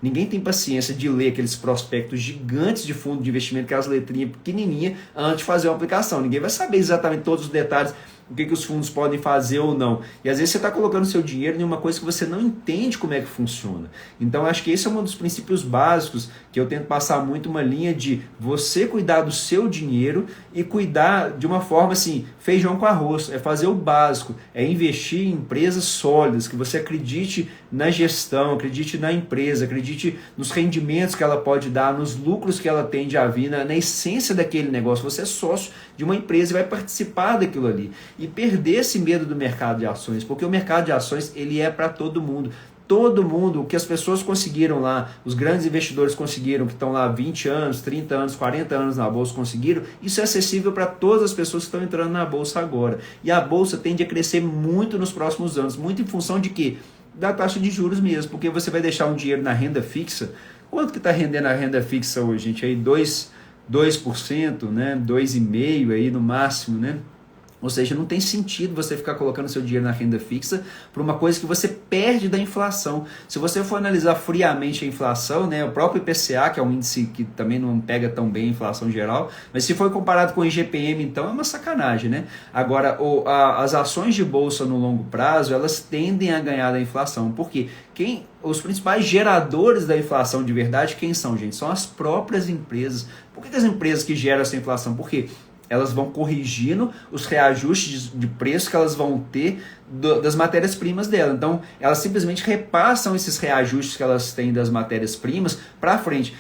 ninguém tem paciência de ler aqueles prospectos gigantes de fundo de investimento, aquelas letrinhas pequenininhas, antes de fazer uma aplicação. Ninguém vai saber exatamente todos os detalhes, o que os fundos podem fazer ou não. E às vezes você está colocando seu dinheiro em uma coisa que você não entende como é que funciona. Então acho que esse é um dos princípios básicos que eu tento passar muito, uma linha de você cuidar do seu dinheiro e cuidar de uma forma assim, feijão com arroz, é fazer o básico, é investir em empresas sólidas, que você acredite na gestão, acredite na empresa, acredite nos rendimentos que ela pode dar, nos lucros que ela tende a vir, na essência daquele negócio. Você é sócio de uma empresa e vai participar daquilo ali. E perder esse medo do mercado de ações, porque o mercado de ações ele é para todo mundo. Todo mundo, o que as pessoas conseguiram lá, os grandes investidores conseguiram, que estão lá 20 anos, 30 anos, 40 anos na bolsa, conseguiram, isso é acessível para todas as pessoas que estão entrando na bolsa agora. E a bolsa tende a crescer muito nos próximos anos, muito em função de quê? Da taxa de juros mesmo, porque você vai deixar um dinheiro na renda fixa. Quanto que está rendendo a renda fixa hoje, gente? Aí 2%, né? 2,5% aí no máximo, né? Ou seja, não tem sentido você ficar colocando seu dinheiro na renda fixa por uma coisa que você perde da inflação. Se você for analisar friamente a inflação, né, o próprio IPCA, que é um índice que também não pega tão bem a inflação geral, mas se for comparado com o IGPM, então é uma sacanagem, né? Agora, as ações de bolsa no longo prazo, elas tendem a ganhar da inflação. Por quê? Os principais geradores da inflação de verdade, quem são, gente? São as próprias empresas. Por que as empresas que geram essa inflação? Por quê? Elas vão corrigindo os reajustes de preço que elas vão ter das matérias-primas dela. Então, elas simplesmente repassam esses reajustes que elas têm das matérias-primas para frente.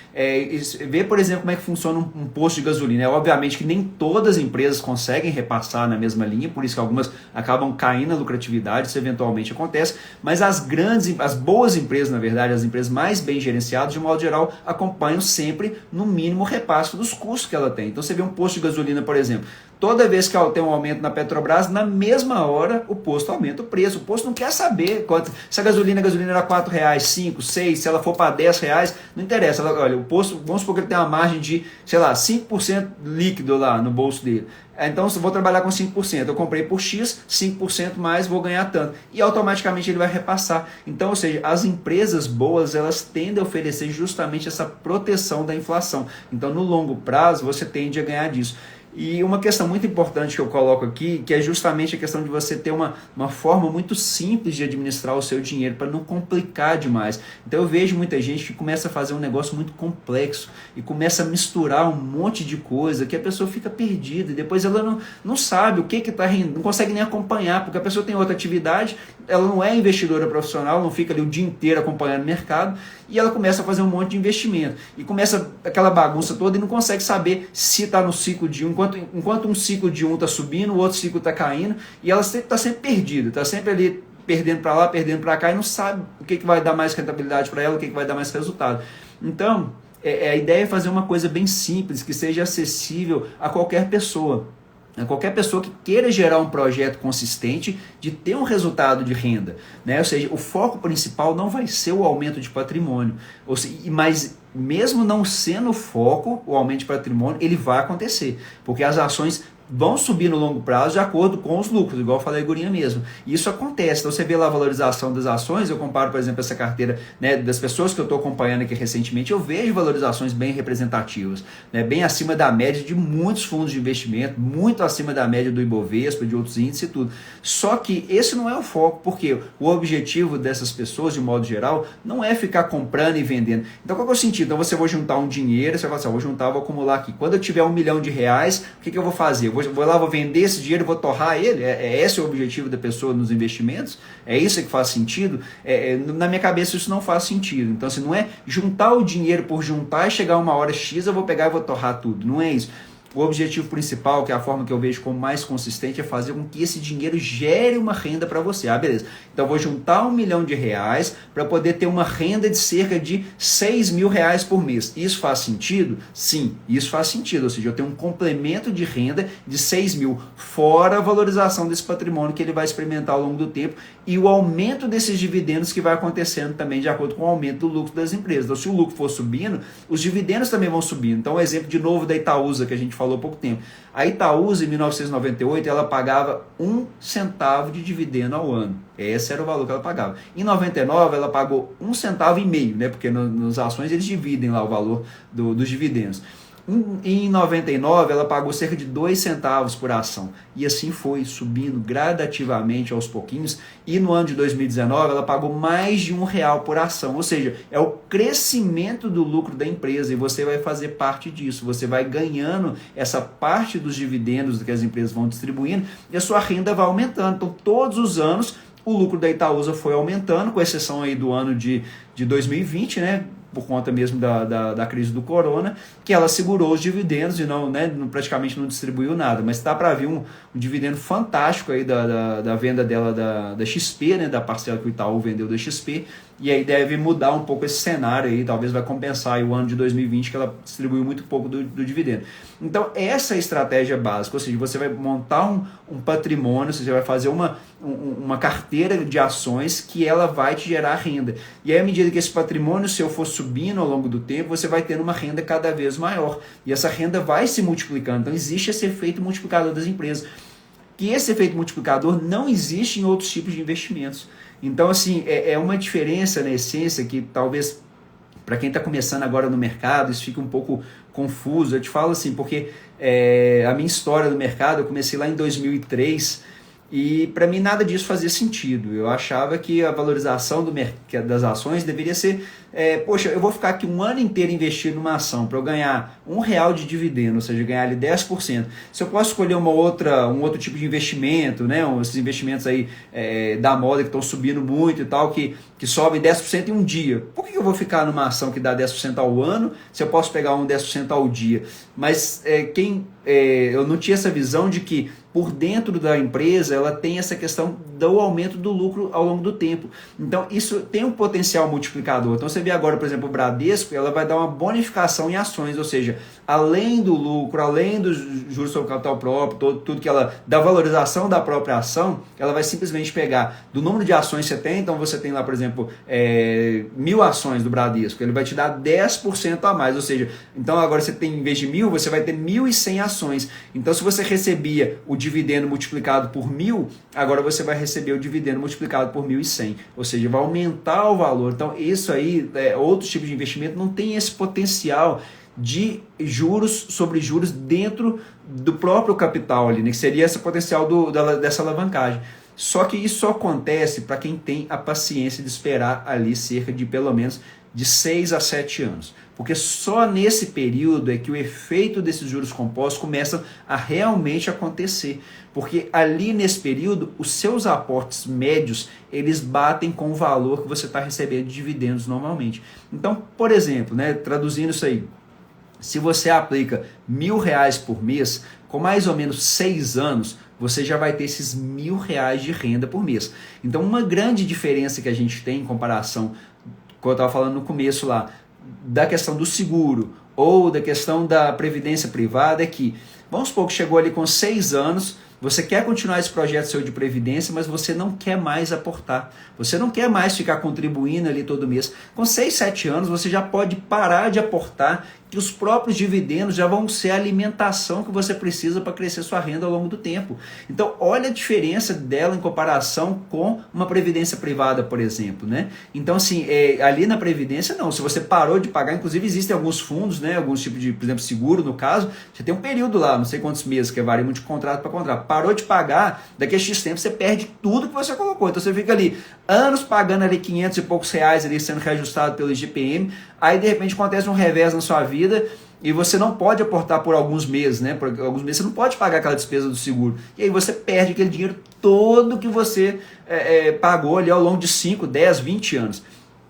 Vê, por exemplo, como é que funciona um posto de gasolina. Obviamente que nem todas as empresas conseguem repassar na mesma linha, por isso que algumas acabam caindo na lucratividade, isso eventualmente acontece, mas as boas empresas, na verdade, as empresas mais bem gerenciadas, de modo geral, acompanham sempre no mínimo o repasse dos custos que ela tem. Então, você vê um posto de gasolina, por exemplo, toda vez que tem um aumento na Petrobras, na mesma hora o posto aumenta o preço. O posto não quer saber quanto, se a gasolina era R$4, 5, 6, se ela for para R$10, não interessa. Olha, o posto, vamos supor que ele tem uma margem de, 5% líquido lá no bolso dele. Então, se eu vou trabalhar com 5%, eu comprei por X, 5% mais, vou ganhar tanto. E automaticamente ele vai repassar. Então, ou seja, as empresas boas, elas tendem a oferecer justamente essa proteção da inflação. Então, no longo prazo, você tende a ganhar disso. E uma questão muito importante que eu coloco aqui, que é justamente a questão de você ter uma forma muito simples de administrar o seu dinheiro, para não complicar demais. Então eu vejo muita gente que começa a fazer um negócio muito complexo e começa a misturar um monte de coisa que a pessoa fica perdida e depois ela não sabe o que está rindo, não consegue nem acompanhar, porque a pessoa tem outra atividade, ela não é investidora profissional, não fica ali o dia inteiro acompanhando o mercado, e ela começa a fazer um monte de investimento e começa aquela bagunça toda e não consegue saber se está no ciclo de um, enquanto um ciclo de um está subindo, o outro ciclo está caindo, e ela está sempre perdida, está sempre ali perdendo para lá, perdendo para cá, e não sabe o que vai dar mais rentabilidade para ela, o que vai dar mais resultado. Então, a ideia é fazer uma coisa bem simples, que seja acessível a qualquer pessoa. Qualquer pessoa que queira gerar um projeto consistente de ter um resultado de renda, né? Ou seja, o foco principal não vai ser o aumento de patrimônio, mas mesmo não sendo o foco, o aumento de patrimônio, ele vai acontecer, porque as ações vão subir no longo prazo de acordo com os lucros, igual eu falei gurinha mesmo. E isso acontece. Então você vê lá a valorização das ações, eu comparo, por exemplo, essa carteira, né, das pessoas que eu estou acompanhando aqui recentemente, eu vejo valorizações bem representativas, né, bem acima da média de muitos fundos de investimento, muito acima da média do Ibovespa, de outros índices e tudo. Só que esse não é o foco, porque o objetivo dessas pessoas, de modo geral, não é ficar comprando e vendendo. Então qual que é o sentido? Então você vai juntar um dinheiro, você vai falar assim, vou acumular aqui. Quando eu tiver R$1 milhão, o que eu vou fazer? Vou lá, vou vender esse dinheiro e vou torrar ele? Esse é o objetivo da pessoa nos investimentos? É isso que faz sentido? Na minha cabeça isso não faz sentido. Então, assim, não é juntar o dinheiro por juntar e chegar uma hora X eu vou pegar e vou torrar tudo. Não é isso. o objetivo principal, que é a forma que eu vejo como mais consistente, é fazer com que esse dinheiro gere uma renda para você. Ah, beleza. Então eu vou juntar R$1 milhão para poder ter uma renda de cerca de R$6.000 por mês. Isso faz sentido? Sim, isso faz sentido. Ou seja, eu tenho um complemento de renda de 6 mil, fora a valorização desse patrimônio que ele vai experimentar ao longo do tempo e o aumento desses dividendos que vai acontecendo também de acordo com o aumento do lucro das empresas. Então, se o lucro for subindo, os dividendos também vão subindo. Então, o exemplo de novo da Itaúsa, que a gente falou há pouco tempo. A Itaúsa, em 1998, ela pagava 1 centavo de dividendo ao ano. Esse era o valor que ela pagava. Em 99, ela pagou 1,5 centavo, né? Porque nas ações eles dividem lá o valor dos dividendos. Em 99, ela pagou cerca de 2 centavos por ação. E assim foi, subindo gradativamente aos pouquinhos. E no ano de 2019, ela pagou mais de R$1 por ação. Ou seja, é o crescimento do lucro da empresa. E você vai fazer parte disso. Você vai ganhando essa parte dos dividendos que as empresas vão distribuindo. E a sua renda vai aumentando. Então, todos os anos, o lucro da Itaúsa foi aumentando, com exceção aí do ano de 2020, né? Por conta mesmo da crise do corona, que ela segurou os dividendos e praticamente não distribuiu nada. Mas está para vir um dividendo fantástico aí da venda dela da XP, né, da parcela que o Itaú vendeu da XP, e aí deve mudar um pouco esse cenário aí, talvez vai compensar aí o ano de 2020, que ela distribuiu muito pouco do dividendo. Então, essa é a estratégia básica, ou seja, você vai montar um patrimônio, você vai fazer uma carteira de ações que ela vai te gerar renda. E aí, à medida que esse patrimônio seu for subindo ao longo do tempo, você vai tendo uma renda cada vez maior. E essa renda vai se multiplicando. Então, existe esse efeito multiplicador das empresas. Que esse efeito multiplicador não existe em outros tipos de investimentos. Então, assim, é uma diferença na essência que talvez para quem está começando agora no mercado, isso fica um pouco confuso. Eu te falo assim, porque a minha história do mercado, eu comecei lá em 2003 e para mim nada disso fazia sentido. Eu achava que a valorização das ações deveria ser, poxa, eu vou ficar aqui um ano inteiro investindo numa ação para eu ganhar R$1 de dividendo, ou seja, ganhar ali 10%. Se eu posso escolher um outro tipo de investimento, né, esses investimentos aí da moda que estão subindo muito e tal, que sobem 10% em um dia. Por que eu vou ficar numa ação que dá 10% ao ano se eu posso pegar 10% ao dia? Mas eu não tinha essa visão de que por dentro da empresa ela tem essa questão do aumento do lucro ao longo do tempo. Então isso tem um potencial multiplicador. Então você vê agora, por exemplo, o Bradesco, ela vai dar uma bonificação em ações, ou seja, além do lucro, além dos juros sobre capital próprio, tudo que ela, da valorização da própria ação, ela vai simplesmente pegar do número de ações que você tem. Então você tem lá, por exemplo, 1.000 ações do Bradesco, ele vai te dar 10% a mais, ou seja, então agora você tem, em vez de 1.000, você vai ter 1.100 ações. Então se você recebia o dividendo multiplicado por 1.000, agora você vai receber o dividendo multiplicado por 1.100, ou seja, vai aumentar o valor. Então isso aí, outros tipos de investimento não tem esse potencial de juros sobre juros dentro do próprio capital ali, né? Que seria esse potencial dessa alavancagem. Só que isso só acontece para quem tem a paciência de esperar ali cerca de pelo menos de 6 a 7 anos. Porque só nesse período é que o efeito desses juros compostos começa a realmente acontecer. Porque ali nesse período, os seus aportes médios, eles batem com o valor que você está recebendo de dividendos normalmente. Então, por exemplo, né, traduzindo isso aí, se você aplica R$1.000 por mês, com mais ou menos 6 anos, você já vai ter esses R$1.000 de renda por mês. Então, uma grande diferença que a gente tem em comparação, como eu estava falando no começo lá, da questão do seguro ou da questão da previdência privada é que, vamos supor que chegou ali com 6 anos, você quer continuar esse projeto seu de previdência, mas você não quer mais aportar. Você não quer mais ficar contribuindo ali todo mês. Com 6, 7 anos, você já pode parar de aportar, que os próprios dividendos já vão ser a alimentação que você precisa para crescer sua renda ao longo do tempo. Então, olha a diferença dela em comparação com uma previdência privada, por exemplo, né? Então, assim, ali na previdência, não. Se você parou de pagar, inclusive existem alguns fundos, né? Alguns tipos de, por exemplo, seguro, no caso, você tem um período lá, não sei quantos meses, que varia muito de contrato para contrato. Parou de pagar, daqui a X tempo você perde tudo que você colocou. Então, você fica ali anos pagando ali 500 e poucos reais ali sendo reajustado pelo IGPM, aí de repente acontece um revés na sua vida e você não pode aportar por alguns meses, né? Por alguns meses você não pode pagar aquela despesa do seguro. E aí você perde aquele dinheiro todo que você pagou ali ao longo de 5, 10, 20 anos.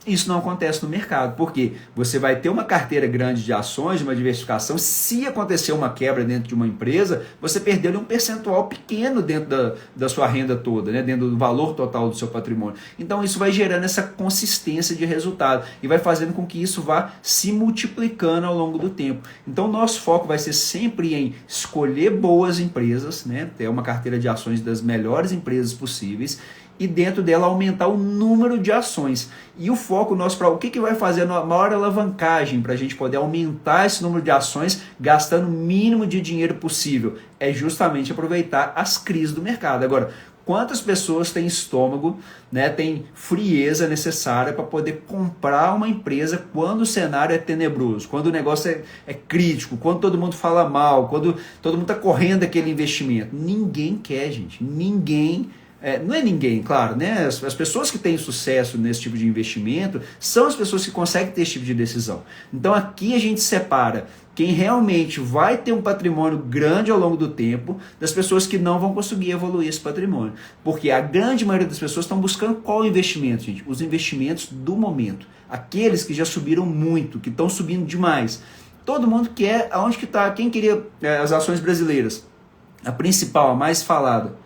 Isso não acontece no mercado, porque você vai ter uma carteira grande de ações, uma diversificação. Se acontecer uma quebra dentro de uma empresa, você perdeu um percentual pequeno dentro da sua renda toda, né? Dentro do valor total do seu patrimônio. Então isso vai gerando essa consistência de resultado e vai fazendo com que isso vá se multiplicando ao longo do tempo. Então nosso foco vai ser sempre em escolher boas empresas, né? Ter uma carteira de ações das melhores empresas possíveis, e dentro dela aumentar o número de ações. E o foco nosso para o que vai fazer a maior alavancagem para a gente poder aumentar esse número de ações gastando o mínimo de dinheiro possível é justamente aproveitar as crises do mercado. Agora, quantas pessoas têm estômago, né, têm frieza necessária para poder comprar uma empresa quando o cenário é tenebroso, quando o negócio é crítico, quando todo mundo fala mal, quando todo mundo está correndo aquele investimento? Ninguém quer, gente. Ninguém. Não é ninguém, claro, né? As pessoas que têm sucesso nesse tipo de investimento são as pessoas que conseguem ter esse tipo de decisão. Então aqui a gente separa quem realmente vai ter um patrimônio grande ao longo do tempo das pessoas que não vão conseguir evoluir esse patrimônio. Porque a grande maioria das pessoas estão buscando qual investimento, gente? Os investimentos do momento. Aqueles que já subiram muito, que estão subindo demais. Todo mundo quer, aonde que está? Quem queria as ações brasileiras? A principal, a mais falada.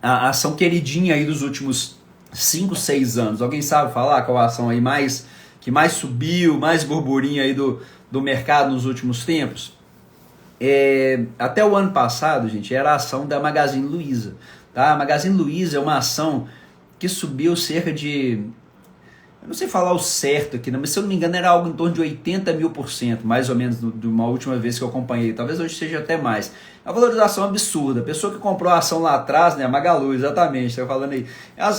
A ação queridinha aí dos últimos 5, 6 anos. Alguém sabe falar qual a ação aí que mais subiu, mais burburinho aí do mercado nos últimos tempos? Até o ano passado, gente, era a ação da Magazine Luiza. Tá? A Magazine Luiza é uma ação que subiu cerca de... Eu não sei falar o certo aqui, mas se eu não me engano era algo em torno de 80.000%, mais ou menos, de uma última vez que eu acompanhei. Talvez hoje seja até mais. É uma valorização absurda. A pessoa que comprou a ação lá atrás, né, a Magalu, exatamente, estou falando aí.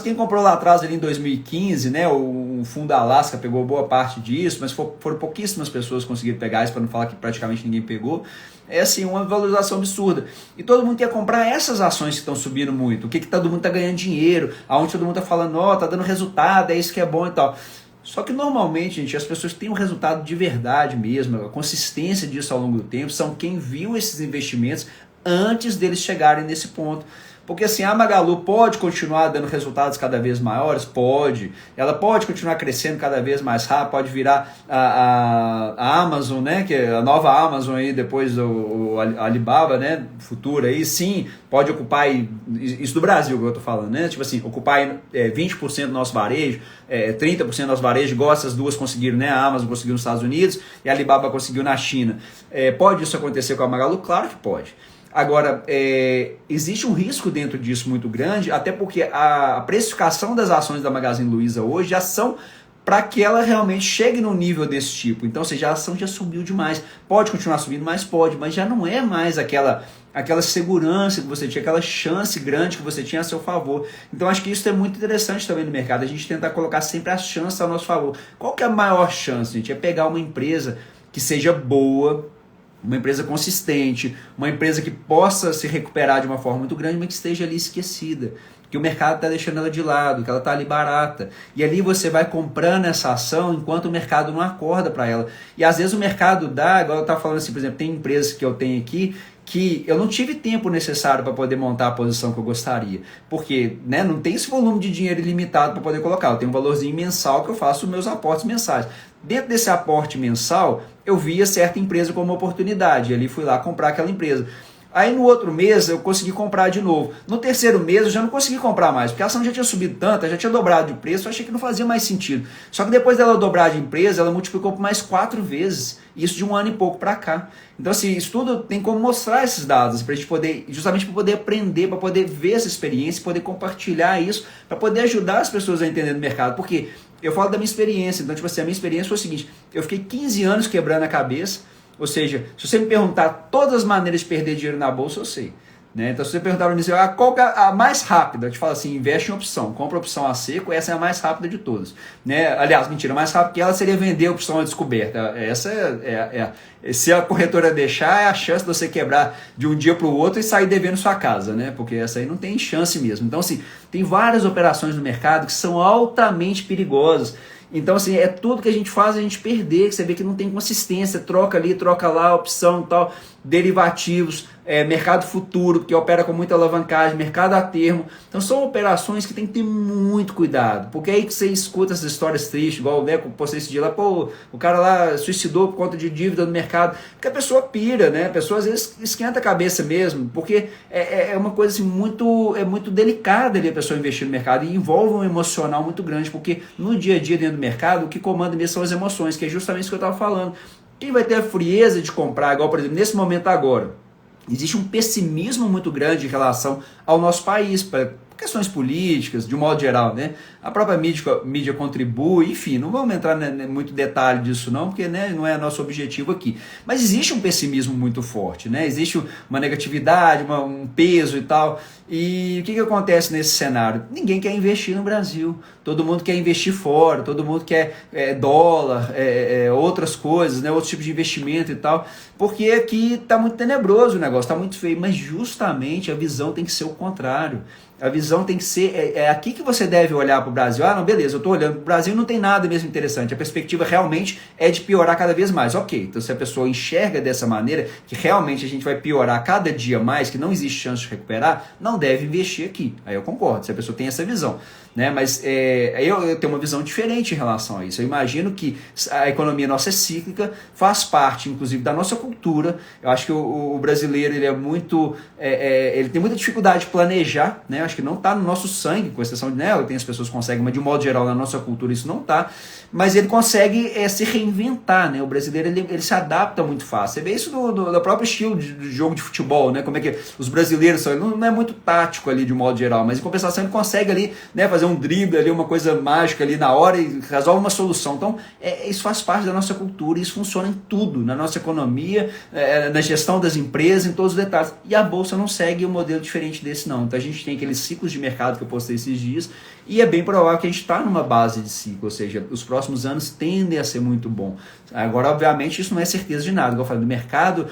Quem comprou lá atrás, ali em 2015, né, o Fundo Alasca pegou boa parte disso, mas foram pouquíssimas pessoas que conseguiram pegar isso, para não falar que praticamente ninguém pegou. É assim, uma valorização absurda. E todo mundo quer comprar essas ações que estão subindo muito. O que todo mundo está ganhando dinheiro, aonde todo mundo está falando, está dando resultado, é isso que é bom e tal. Só que normalmente, gente, as pessoas que têm um resultado de verdade mesmo, a consistência disso ao longo do tempo, são quem viu esses investimentos antes deles chegarem nesse ponto. Porque assim, a Magalu pode continuar dando resultados cada vez maiores? Pode. Ela pode continuar crescendo cada vez mais rápido, pode virar a Amazon, né? Que é a nova Amazon aí, depois o Alibaba, né? Futuro aí, sim, pode ocupar aí, isso do Brasil que eu tô falando, né? Tipo assim, ocupar aí, 20% do nosso varejo, 30% do nosso varejo, igual essas duas conseguiram, né? A Amazon conseguiu nos Estados Unidos e a Alibaba conseguiu na China. Pode isso acontecer com a Magalu? Claro que pode. Agora, existe um risco dentro disso muito grande, até porque a precificação das ações da Magazine Luiza hoje já são para que ela realmente chegue num nível desse tipo. Então, ou seja, a ação já subiu demais. Pode continuar subindo, mas pode, mas já não é mais aquela segurança que você tinha, aquela chance grande que você tinha a seu favor. Então, acho que isso é muito interessante também no mercado, a gente tentar colocar sempre as chances a nosso favor. Qual que é a maior chance, gente? É pegar uma empresa que seja boa, uma empresa consistente, uma empresa que possa se recuperar de uma forma muito grande, mas que esteja ali esquecida, que o mercado está deixando ela de lado, que ela está ali barata. E ali você vai comprando essa ação enquanto o mercado não acorda para ela. E às vezes o mercado dá, igual eu estava falando assim, por exemplo, tem empresas que eu tenho aqui que eu não tive tempo necessário para poder montar a posição que eu gostaria. Porque, né, não tem esse volume de dinheiro ilimitado para poder colocar. Eu tenho um valorzinho mensal que eu faço os meus aportes mensais. Dentro desse aporte mensal, eu via certa empresa como oportunidade. E ali fui lá comprar aquela empresa. Aí no outro mês eu consegui comprar de novo. No terceiro mês eu já não consegui comprar mais, porque a ação já tinha subido tanto, já tinha dobrado de preço, eu achei que não fazia mais sentido. Só que depois dela dobrar de empresa, ela multiplicou por mais 4 vezes. Isso de um ano e pouco para cá. Então assim, isso tudo tem como mostrar esses dados, para a gente poder, justamente para poder aprender, para poder ver essa experiência, poder compartilhar isso, para poder ajudar as pessoas a entender o mercado. Porque eu falo da minha experiência, então tipo assim, a minha experiência foi o seguinte, eu fiquei 15 anos quebrando a cabeça. Ou seja, se você me perguntar todas as maneiras de perder dinheiro na bolsa, eu sei. Né? Então, se você perguntar para mim, qual que é a mais rápida? Eu te falo assim, investe em opção, compra a opção a seco, essa é a mais rápida de todas. Né? Aliás, mentira, a mais rápida que ela seria vender a opção a descoberta. Essa se a corretora deixar, é a chance de você quebrar de um dia para o outro e sair devendo sua casa, né? Porque essa aí não tem chance mesmo. Então, assim, tem várias operações no mercado que são altamente perigosas. Então, assim, é tudo que a gente faz a gente perder, que você vê que não tem consistência, troca ali, troca lá, opção e tal. derivativos, mercado futuro, que opera com muita alavancagem, mercado a termo. Então são operações que tem que ter muito cuidado, porque é aí que você escuta essas histórias tristes, igual, né, como postei esse dia lá, pô, o cara lá suicidou por conta de dívida no mercado, porque a pessoa pira, né, a pessoa às vezes esquenta a cabeça mesmo, porque é uma coisa assim, muito delicada ali a pessoa investir no mercado, e envolve um emocional muito grande, porque no dia a dia dentro do mercado, o que comanda mesmo são as emoções, que é justamente isso que eu estava falando. Quem vai ter a frieza de comprar, igual por exemplo, nesse momento agora, existe um pessimismo muito grande em relação ao nosso país, para questões políticas, de um modo geral, né? A própria mídia contribui, enfim, não vamos entrar muito detalhe disso não, porque, né, não é nosso objetivo aqui. Mas existe um pessimismo muito forte, né? Existe uma negatividade, um peso e tal. E o que acontece nesse cenário? Ninguém quer investir no Brasil, todo mundo quer investir fora, todo mundo quer dólar, outras coisas, né, outros tipos de investimento e tal, porque aqui está muito tenebroso o negócio, está muito feio, mas justamente a visão tem que ser o contrário. A visão tem que ser, aqui que você deve olhar para o Brasil. Ah, não, beleza, eu estou olhando para o Brasil, não tem nada mesmo interessante. A perspectiva realmente é de piorar cada vez mais. Ok, então se a pessoa enxerga dessa maneira, que realmente a gente vai piorar cada dia mais, que não existe chance de recuperar, não deve investir aqui. Aí eu concordo, se a pessoa tem essa visão. Né? Mas eu tenho uma visão diferente em relação a isso. Eu imagino que a economia nossa é cíclica, faz parte, inclusive, da nossa cultura. Eu acho que o brasileiro ele é muito, ele tem muita dificuldade de planejar, né? Eu acho que não está no nosso sangue, com exceção de, né, tem as pessoas que conseguem, mas de um modo geral na nossa cultura isso não está. Mas ele consegue se reinventar, né? O brasileiro ele se adapta muito fácil. Você vê isso do próprio estilo de jogo de futebol, né? Como é que os brasileiros são, não é muito tático ali de um modo geral, mas em compensação ele consegue ali, né, fazer um drible ali, uma coisa mágica ali na hora e resolve uma solução. Então isso faz parte da nossa cultura, isso funciona em tudo, na nossa economia, na gestão das empresas, em todos os detalhes. E a Bolsa não segue um modelo diferente desse não. Então a gente tem aqueles ciclos de mercado que eu postei esses dias, e é bem provável que a gente está numa base de ciclo, ou seja, os próximos anos tendem a ser muito bom. Agora, obviamente, isso não é certeza de nada. Igual eu falei, do mercado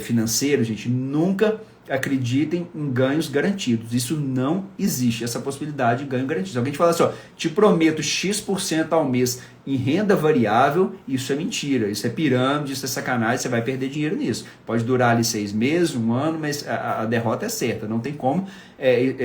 financeiro, gente, nunca acreditem em ganhos garantidos. Isso não existe, essa possibilidade de ganho garantido. Se alguém te fala assim, ó, te prometo X% ao mês em renda variável, isso é mentira, isso é pirâmide, isso é sacanagem, você vai perder dinheiro nisso. Pode durar ali 6 meses, 1 ano, mas a derrota é certa, não tem como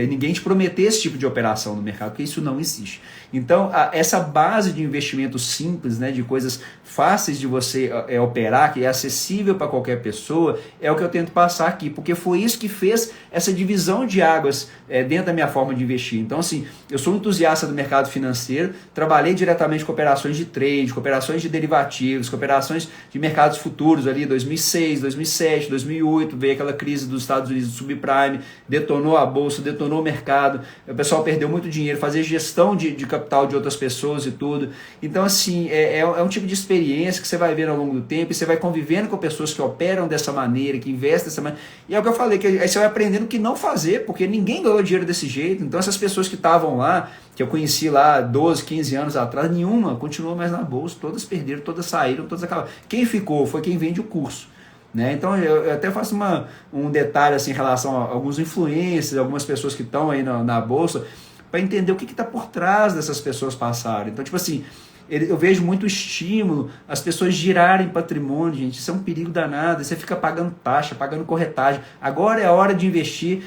ninguém te prometer esse tipo de operação no mercado, porque isso não existe. Então, essa base de investimento simples, né, de coisas fáceis de você operar, que é acessível para qualquer pessoa, é o que eu tento passar aqui, porque foi isso que fez essa divisão de águas dentro da minha forma de investir. Então, assim, eu sou um entusiasta do mercado financeiro, trabalhei diretamente com operações de trade, com operações de derivativos, com operações de mercados futuros ali, 2006, 2007, 2008, veio aquela crise dos Estados Unidos do subprime, detonou a bolsa, detonou o mercado, o pessoal perdeu muito dinheiro, fazer gestão de capital de outras pessoas e tudo. Então, assim, é um tipo de experiência que você vai ver ao longo do tempo, e você vai convivendo com pessoas que operam dessa maneira, que investem dessa maneira, e é o que eu falei, que aí você vai aprendendo o que não fazer, porque ninguém ganhou dinheiro desse jeito. Então essas pessoas que estavam lá, que eu conheci lá 12, 15 anos atrás, nenhuma continuou mais na bolsa, todas perderam, todas saíram, todas acabaram. Quem ficou foi quem vende o curso. Né? Então eu até faço um detalhe assim, em relação a alguns influencers, algumas pessoas que estão aí na bolsa, para entender o que está por trás dessas pessoas passarem. Então, tipo assim, eu vejo muito estímulo, as pessoas girarem patrimônio, gente, isso é um perigo danado, você fica pagando taxa, pagando corretagem, agora é a hora de investir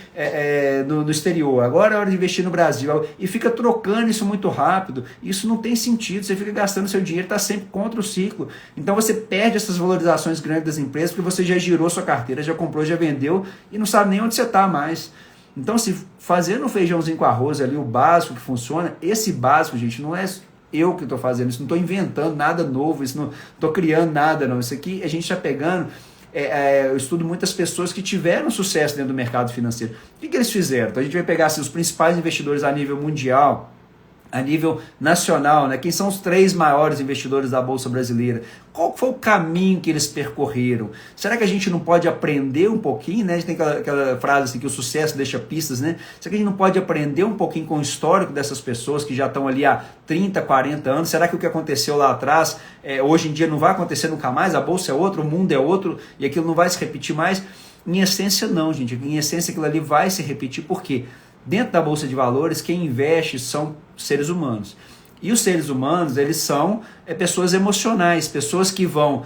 no exterior, agora é a hora de investir no Brasil, e fica trocando isso muito rápido, isso não tem sentido, você fica gastando seu dinheiro, está sempre contra o ciclo, então você perde essas valorizações grandes das empresas, porque você já girou sua carteira, já comprou, já vendeu, e não sabe nem onde você está mais. Então, se fazendo um feijãozinho com arroz ali, o básico que funciona, esse básico, gente, não é eu que estou fazendo isso, não estou inventando nada novo, isso não estou criando nada, não. Isso aqui a gente está pegando, eu estudo muitas pessoas que tiveram sucesso dentro do mercado financeiro. O que eles fizeram? Então a gente vai pegar assim, os principais investidores a nível mundial, a nível nacional, né? Quem são os 3 maiores investidores da Bolsa Brasileira? Qual foi o caminho que eles percorreram? Será que a gente não pode aprender um pouquinho, né? A gente tem aquela frase assim, que o sucesso deixa pistas, né? Será que a gente não pode aprender um pouquinho com o histórico dessas pessoas que já estão ali há 30, 40 anos? Será que o que aconteceu lá atrás, hoje em dia não vai acontecer nunca mais? A Bolsa é outra, o mundo é outro e aquilo não vai se repetir mais? Em essência não, gente. Em essência aquilo ali vai se repetir. Por quê? Dentro da Bolsa de Valores, quem investe são seres humanos. E os seres humanos, eles são pessoas emocionais, pessoas que vão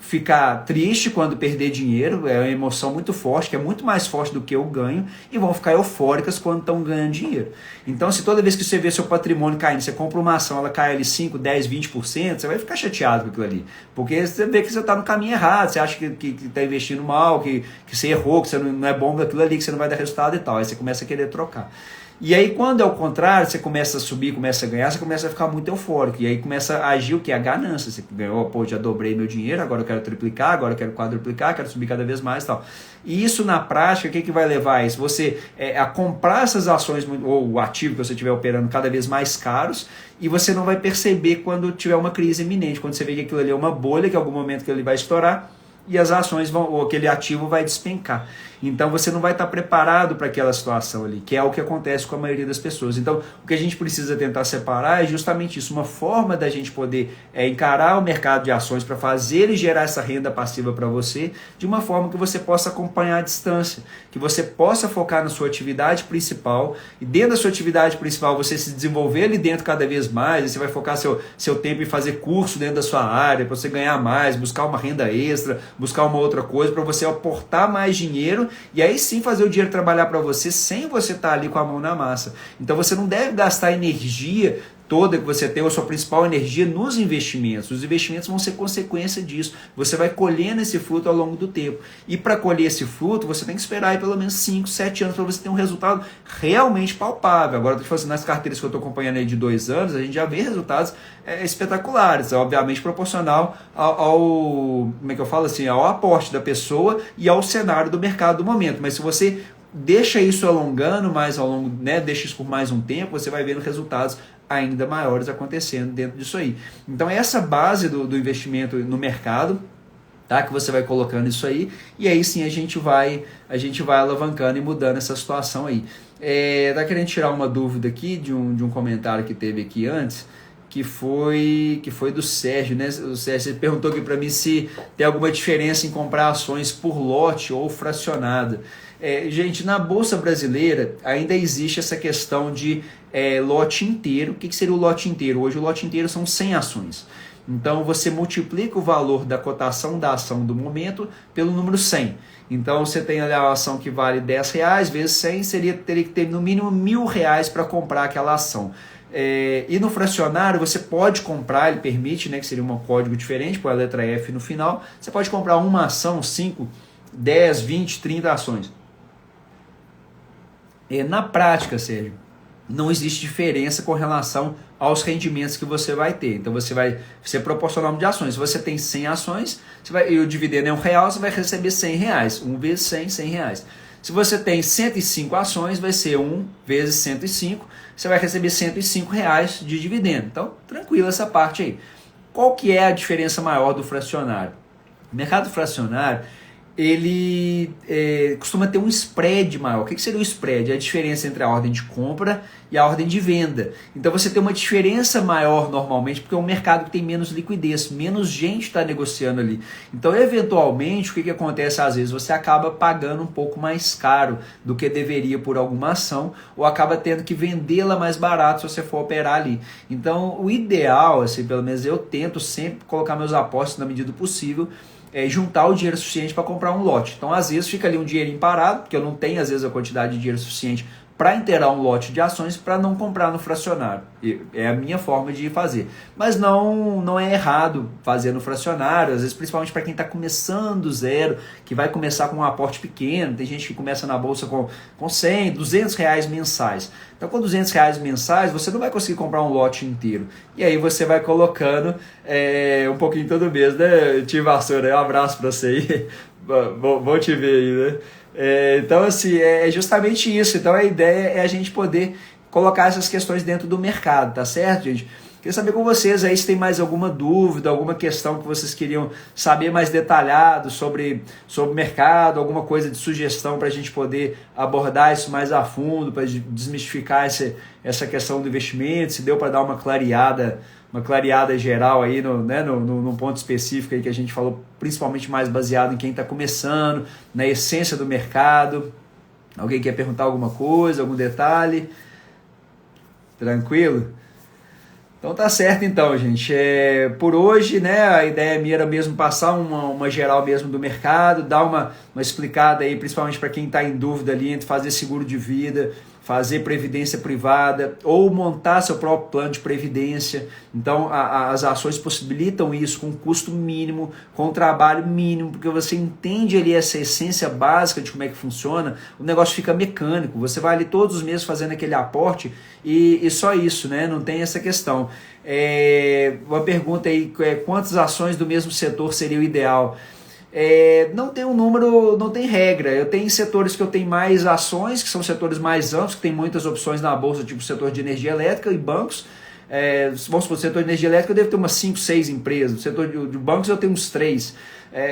ficar triste quando perder dinheiro, é uma emoção muito forte, que é muito mais forte do que o ganho, e vão ficar eufóricas quando estão ganhando dinheiro. Então, se toda vez que você vê seu patrimônio caindo, você compra uma ação, ela cai ali 5, 10, 20%, você vai ficar chateado com aquilo ali, porque você vê que você está no caminho errado, você acha que está investindo mal, que você errou, que você não é bom daquilo ali, que você não vai dar resultado e tal, aí você começa a querer trocar. E aí, quando é o contrário, você começa a subir, começa a ganhar, você começa a ficar muito eufórico. E aí começa a agir o que? A ganância. Você ganhou, pô, já dobrei meu dinheiro, agora eu quero triplicar, agora eu quero quadruplicar, quero subir cada vez mais e tal. E isso, na prática, o que vai levar a isso? Você a comprar essas ações, ou o ativo que você estiver operando, cada vez mais caros, e você não vai perceber quando tiver uma crise iminente, quando você vê que aquilo ali é uma bolha, que em algum momento que ele vai estourar, e as ações vão, ou aquele ativo vai despencar. Então você não vai estar preparado para aquela situação ali, que é o que acontece com a maioria das pessoas. Então o que a gente precisa tentar separar é justamente isso, uma forma da gente poder encarar o mercado de ações para fazer ele gerar essa renda passiva para você, de uma forma que você possa acompanhar à distância, que você possa focar na sua atividade principal, e dentro da sua atividade principal você se desenvolver ali dentro cada vez mais, e você vai focar seu tempo em fazer curso dentro da sua área, para você ganhar mais, buscar uma renda extra, buscar uma outra coisa, para você aportar mais dinheiro, e aí sim fazer o dinheiro trabalhar para você sem você estar ali com a mão na massa. Então você não deve gastar energia toda que você tem, a sua principal energia nos investimentos. Os investimentos vão ser consequência disso. Você vai colhendo esse fruto ao longo do tempo. E para colher esse fruto, você tem que esperar aí pelo menos 5, 7 anos para você ter um resultado realmente palpável. Agora, estou fazendo nas carteiras que eu estou acompanhando aí de 2 anos, a gente já vê resultados espetaculares, obviamente proporcional ao como é que eu falo assim, ao aporte da pessoa e ao cenário do mercado do momento. Mas se você deixa isso alongando mais ao longo, deixa isso por mais um tempo, você vai vendo resultados ainda maiores acontecendo dentro disso aí. Então é essa base do investimento no mercado, tá? Que você vai colocando isso aí, e aí sim a gente vai alavancando e mudando essa situação aí. Tá querendo tirar uma dúvida aqui de um comentário que teve aqui antes, que foi do Sérgio, né? O Sérgio perguntou aqui para mim se tem alguma diferença em comprar ações por lote ou fracionada. Gente, na Bolsa Brasileira ainda existe essa questão de lote inteiro. O que seria o lote inteiro? Hoje o lote inteiro são 100 ações. Então você multiplica o valor da cotação da ação do momento pelo número 100. Então você tem ali a ação que vale R$10, vezes 100, teria que ter no mínimo R$1.000 para comprar aquela ação. E no fracionário você pode comprar, ele permite, que seria um código diferente, com a letra F no final, você pode comprar uma ação, 5, 10, 20, 30 ações. Na prática, Sérgio, não existe diferença com relação aos rendimentos que você vai ter. Então você vai ser proporcional de ações. Se você tem 100 ações, e o dividendo é R$1, você vai receber R$100. 1 vezes 100, R$100. Se você tem 105 ações, vai ser 1 vezes 105, você vai receber R$105 de dividendo. Então, tranquilo essa parte aí. Qual que é a diferença maior do fracionário? O mercado fracionário, ele costuma ter um spread maior. O que seria o spread? É a diferença entre a ordem de compra e a ordem de venda. Então você tem uma diferença maior normalmente, porque é um mercado que tem menos liquidez, menos gente está negociando ali. Então eventualmente o que acontece às vezes? Você acaba pagando um pouco mais caro do que deveria por alguma ação, ou acaba tendo que vendê-la mais barato se você for operar ali. Então o ideal, assim, pelo menos eu tento sempre colocar meus apostos na medida do possível, juntar o dinheiro suficiente para comprar um lote. Então, às vezes, fica ali um dinheirinho parado, porque eu não tenho, às vezes, a quantidade de dinheiro suficiente para inteirar um lote de ações para não comprar no fracionário. É a minha forma de fazer. Mas não é errado fazer no fracionário, às vezes, principalmente para quem está começando do zero, que vai começar com um aporte pequeno. Tem gente que começa na bolsa com 100, R$200 mensais. Então, com R$200 mensais, você não vai conseguir comprar um lote inteiro. E aí você vai colocando um pouquinho todo mês, né, Tio Vassoura? Um abraço para você aí. Bom te ver aí, né? Então, assim, é justamente isso. Então, a ideia é a gente poder colocar essas questões dentro do mercado, tá certo, gente? Queria saber com vocês aí se tem mais alguma dúvida, alguma questão que vocês queriam saber mais detalhado sobre o mercado, alguma coisa de sugestão para a gente poder abordar isso mais a fundo, para desmistificar essa questão do investimento, se deu para dar uma clareada geral aí num ponto específico aí que a gente falou, principalmente mais baseado em quem está começando, na essência do mercado. Alguém quer perguntar alguma coisa, algum detalhe? Tranquilo? Então tá certo então, gente. Por hoje, né, a ideia minha era mesmo passar uma geral mesmo do mercado, dar uma explicada aí, principalmente para quem está em dúvida ali entre fazer seguro de vida, fazer previdência privada ou montar seu próprio plano de previdência. Então as ações possibilitam isso com custo mínimo, com trabalho mínimo, porque você entende ali essa essência básica de como é que funciona, o negócio fica mecânico, você vai ali todos os meses fazendo aquele aporte e só isso, né? Não tem essa questão. Uma pergunta aí, quantas ações do mesmo setor seria o ideal? Não tem um número, não tem regra. Eu tenho setores que eu tenho mais ações, que são setores mais amplos, que tem muitas opções na bolsa, tipo o setor de energia elétrica e bancos. Vamos supor, o setor de energia elétrica eu devo ter umas 5, 6 empresas, no setor de bancos eu tenho uns 3.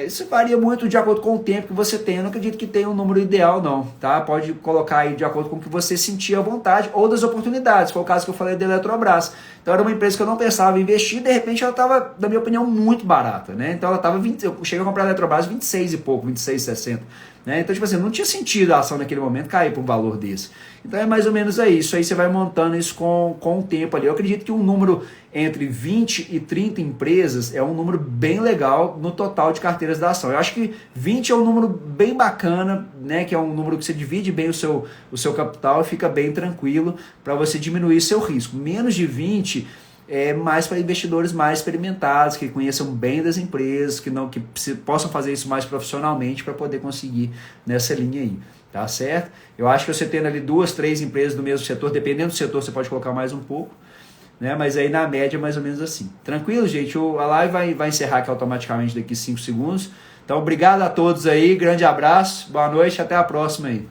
Isso varia muito de acordo com o tempo que você tem. Eu não acredito que tenha um número ideal, não. Tá? Pode colocar aí de acordo com o que você sentir à vontade ou das oportunidades. Foi o caso que eu falei da Eletrobras. Então era uma empresa que eu não pensava em investir, de repente ela estava, na minha opinião, muito barata. Né? Então ela estava 20, eu cheguei a comprar a Eletrobras 26 e pouco, 26,60. Né? Então, tipo assim, não tinha sentido a ação naquele momento cair para um valor desse. Então é mais ou menos isso. Aí você vai montando isso com o tempo ali. Eu acredito que um número entre 20 e 30 empresas é um número bem legal no total de carteiras da ação. Eu acho que 20 é um número bem bacana, né? Que é um número que você divide bem o seu capital e fica bem tranquilo para você diminuir seu risco. Menos de 20 é mais para investidores mais experimentados, que conheçam bem das empresas, que possam fazer isso mais profissionalmente para poder conseguir nessa linha aí. Tá certo? Eu acho que você tendo ali 2, 3 empresas do mesmo setor, dependendo do setor, você pode colocar mais um pouco, né? Mas aí na média é mais ou menos assim. Tranquilo, gente? A live vai encerrar aqui automaticamente daqui 5 segundos. Então, obrigado a todos aí, grande abraço, boa noite, até a próxima aí.